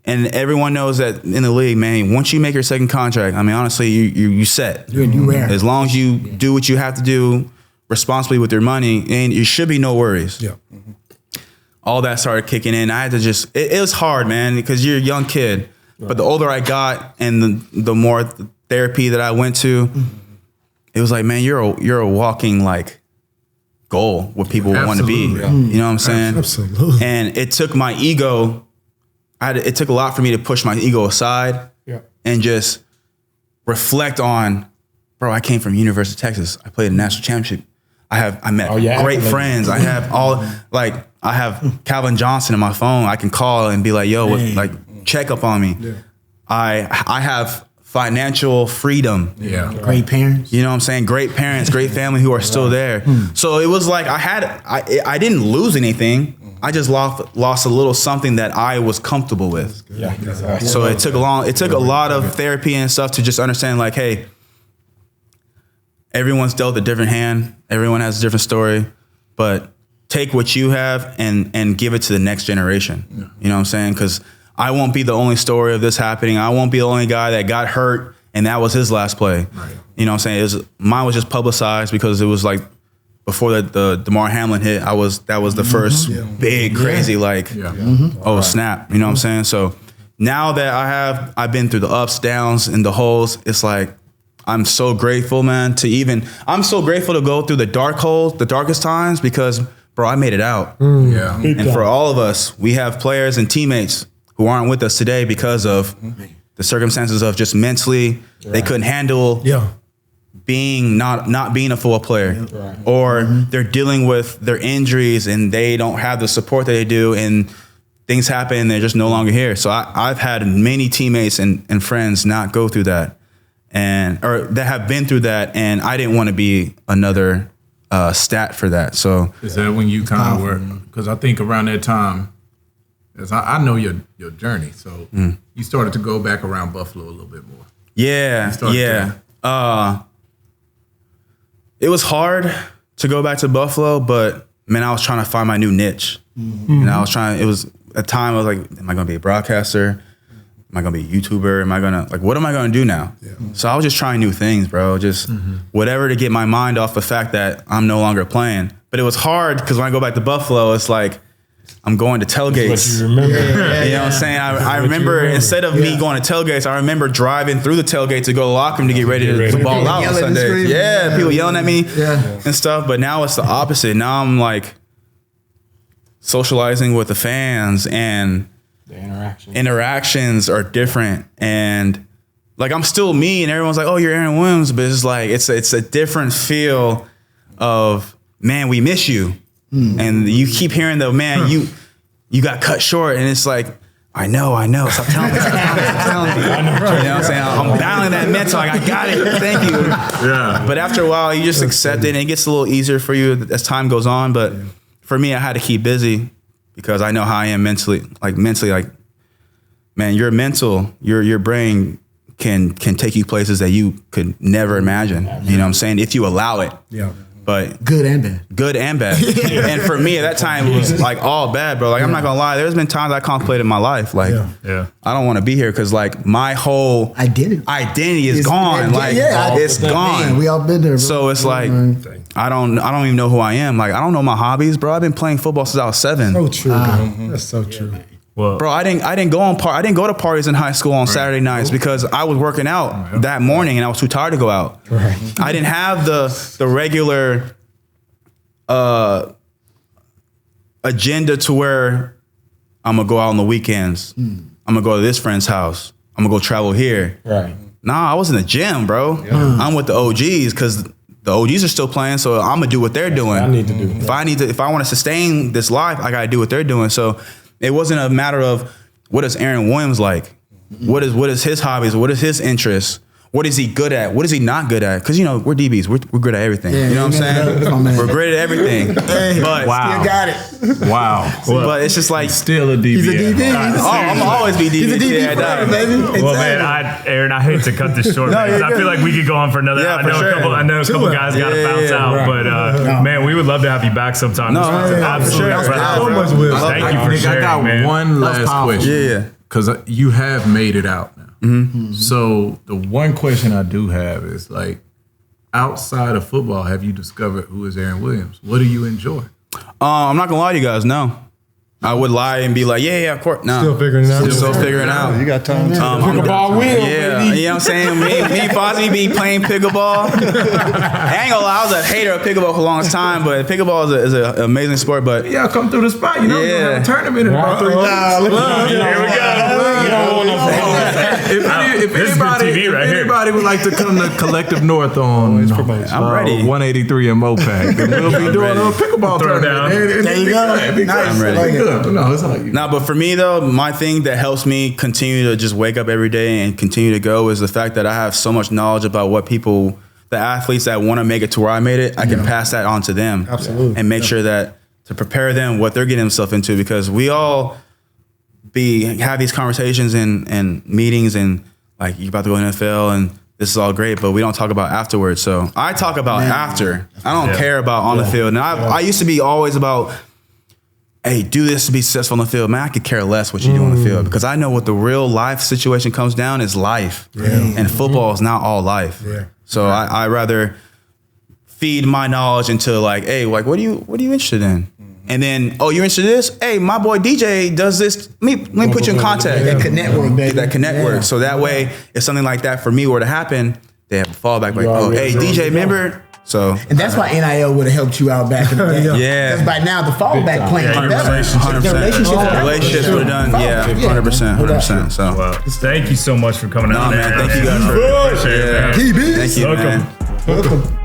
Speaker 3: And everyone knows that in the league, man, once you make your second contract, I mean, honestly, you set.
Speaker 5: You rare.
Speaker 3: As long as you do what you have to do responsibly with your money, and you should be no worries.
Speaker 7: Yeah.
Speaker 3: All that started kicking in. I had to just, it was hard, man, because you're a young kid. Right. But the older I got and the more therapy that I went to, it was like, man, you're a walking like goal, what people want to be. Yeah. You know what I'm saying?
Speaker 7: Absolutely.
Speaker 3: And it took my ego, it took a lot for me to push my ego aside and just reflect on, bro, I came from University of Texas. I played a national championship. I met great friends. I have Calvin Johnson in my phone. I can call and be like, yo, check up on me. Yeah. I have financial freedom.
Speaker 5: Yeah. Great parents.
Speaker 3: You know what I'm saying? Great parents, great family who are still there. So it was like I didn't lose anything. I just lost a little something that I was comfortable with. Yeah. So it took a lot of therapy and stuff to just understand like, hey, everyone's dealt a different hand. Everyone has a different story, but take what you have and give it to the next generation. Yeah. You know what I'm saying? Because I won't be the only story of this happening. I won't be the only guy that got hurt and that was his last play. Right. You know what I'm saying? Mine was just publicized because it was like before the Damar Hamlin hit. That was the first big crazy snap. You know what I'm saying? So now that I've been through the ups, downs, and the holes, it's like I'm so grateful, man. I'm so grateful to go through the dark holes, the darkest times, because bro, I made it out. Yeah. And for all of us, we have players and teammates who aren't with us today because of the circumstances of just mentally they couldn't handle being not being a football player, or they're dealing with their injuries and they don't have the support that they do, and things happen and they're just no longer here. So I've had many teammates and friends not go through that, or that have been through that, and I didn't want to be another stat for that. So
Speaker 4: is that when you kind of were? Because I think around that time, as I know your journey, so you started to go back around Buffalo a little bit more.
Speaker 3: Yeah. It was hard to go back to Buffalo, but man, I was trying to find my new niche. And I was trying. It was a time I was like, am I going to be a broadcaster? Am I going to be a YouTuber? What am I going to do now? Yeah. So I was just trying new things, bro. Just whatever to get my mind off the fact that I'm no longer playing. But it was hard because when I go back to Buffalo, it's like I'm going to tailgates.
Speaker 1: What you remember.
Speaker 3: You know what I'm saying? I remember instead of me going to tailgates, I remember driving through the tailgate to go to the locker room to get ready to ball out on Sundays. Yeah, people yelling at me and stuff. But now it's the opposite. Now I'm like socializing with the fans, and the interactions are different. And like I'm still me, and everyone's like, "Oh, you're Aaron Williams," but it's like it's a different feel of, man, we miss you. And you keep hearing the, man, you got cut short, and it's like, I know. Stop telling me. Stop telling me. You know what I'm saying? I'm battling that mental. Like, I got it. Thank you. Yeah. But after a while, you just accept it, and it gets a little easier for you as time goes on. But for me, I had to keep busy because I know how I am mentally. Like, man, your mental, your brain can take you places that you could never imagine. You know what I'm saying? If you allow it. Yeah. But
Speaker 5: good and bad.
Speaker 3: And for me at that time, it was like all bad, bro. Like, I'm not gonna lie, there's been times I contemplated my life. Like, I don't want to be here because like my whole identity is gone. Like, it's gone.
Speaker 5: Man, we all been there, bro.
Speaker 3: So it's like I don't even know who I am. Like, I don't know my hobbies, bro. I've been playing football since I was 7.
Speaker 7: So true, bro. That's so true.
Speaker 3: Well, bro, I didn't go to parties in high school on Saturday nights because I was working out that morning and I was too tired to go out. Right. I didn't have the regular agenda to where I'm gonna go out on the weekends. I'm gonna go to this friend's house. I'm gonna go travel here. Right. Nah, I was in the gym, bro. Yeah. I'm with the OGs because the OGs are still playing, so I'm gonna do what they're doing.
Speaker 1: I need to do.
Speaker 3: If I want to sustain this life, I gotta do what they're doing. So it wasn't a matter of what is Aaron Williams like? What is his hobbies? What is his interests? What is he good at? What is he not good at? Because, you know, we're DBs. We're good at everything. Yeah, you know what I'm saying? We're great at everything. But
Speaker 5: wow. Still got it.
Speaker 2: Wow.
Speaker 3: Well, but it's just like.
Speaker 4: Still a DB.
Speaker 5: He's a DB.
Speaker 3: I'm always be DB.
Speaker 5: He's a DB forever, baby. Exactly.
Speaker 2: Well, man, Aaron, I hate to cut this short because I feel like we could go on for another.
Speaker 3: Yeah,
Speaker 2: I know a couple guys got to bounce out, but man, we would love to have you back sometime.
Speaker 3: No,
Speaker 2: absolutely.
Speaker 3: Thank
Speaker 2: you for sharing,
Speaker 4: I got one last question.
Speaker 3: Yeah.
Speaker 4: because you have made it out now. Mm-hmm. So the one question I do have is like, outside of football, have you discovered who is Aaron Williams? What do you enjoy?
Speaker 3: I'm not gonna lie to you guys. No, I would lie and be like, yeah, of course. No,
Speaker 7: still figuring it out.
Speaker 3: Still figuring it out.
Speaker 6: You got time.
Speaker 1: Pickleball wheel,
Speaker 3: yeah,
Speaker 1: baby.
Speaker 3: you know what I'm saying? Me and Fozzy be playing pickleball. I ain't gonna lie, I was a hater of pickleball for the longest time, but pickleball is an amazing sport. But
Speaker 4: yeah, come through the spot. You know, you have a tournament in about 3 days.
Speaker 2: Here we go.
Speaker 4: If anybody would like to come to Collective North on
Speaker 3: I'm ready.
Speaker 4: 183 in Mopac, then we'll be doing a pickleball tournament.
Speaker 5: There you go. Nice.
Speaker 3: I'm ready.
Speaker 4: No, it's like you.
Speaker 3: No, but for me though, my thing that helps me continue to just wake up every day and continue to go is the fact that I have so much knowledge about what people, the athletes that want to make it to where I made it, I can pass that on to them.
Speaker 5: Absolutely.
Speaker 3: And make sure that to prepare them what they're getting themselves into, because we all have these conversations and meetings and like, you're about to go to the NFL and this is all great, but we don't talk about afterwards. So I talk about after. I don't care about on the field. And I used to be always about, hey, do this to be successful on the field. Man, I could care less what you do on the field, because I know what the real life situation comes down is life. And football is not all life. So I rather feed my knowledge into like, hey, like what are you interested in? And then, oh, you're interested in this? Hey, my boy DJ does this. Let me put you in contact.
Speaker 5: That connect work, baby.
Speaker 3: Get that connect work. So that way, if something like that for me were to happen, they have a fallback. Like, oh, hey, DJ, remember? So,
Speaker 5: and that's why NIL would have helped you out back in the day.
Speaker 3: Yeah.
Speaker 5: Because by now the fallback plan.
Speaker 3: 100%. Relationships would have done. Yeah, 100%. 100%. So,
Speaker 2: well, thank you so much for coming on.
Speaker 3: Man, thank you guys for
Speaker 2: appreciate it, man.
Speaker 3: Thank you, man.
Speaker 5: Welcome.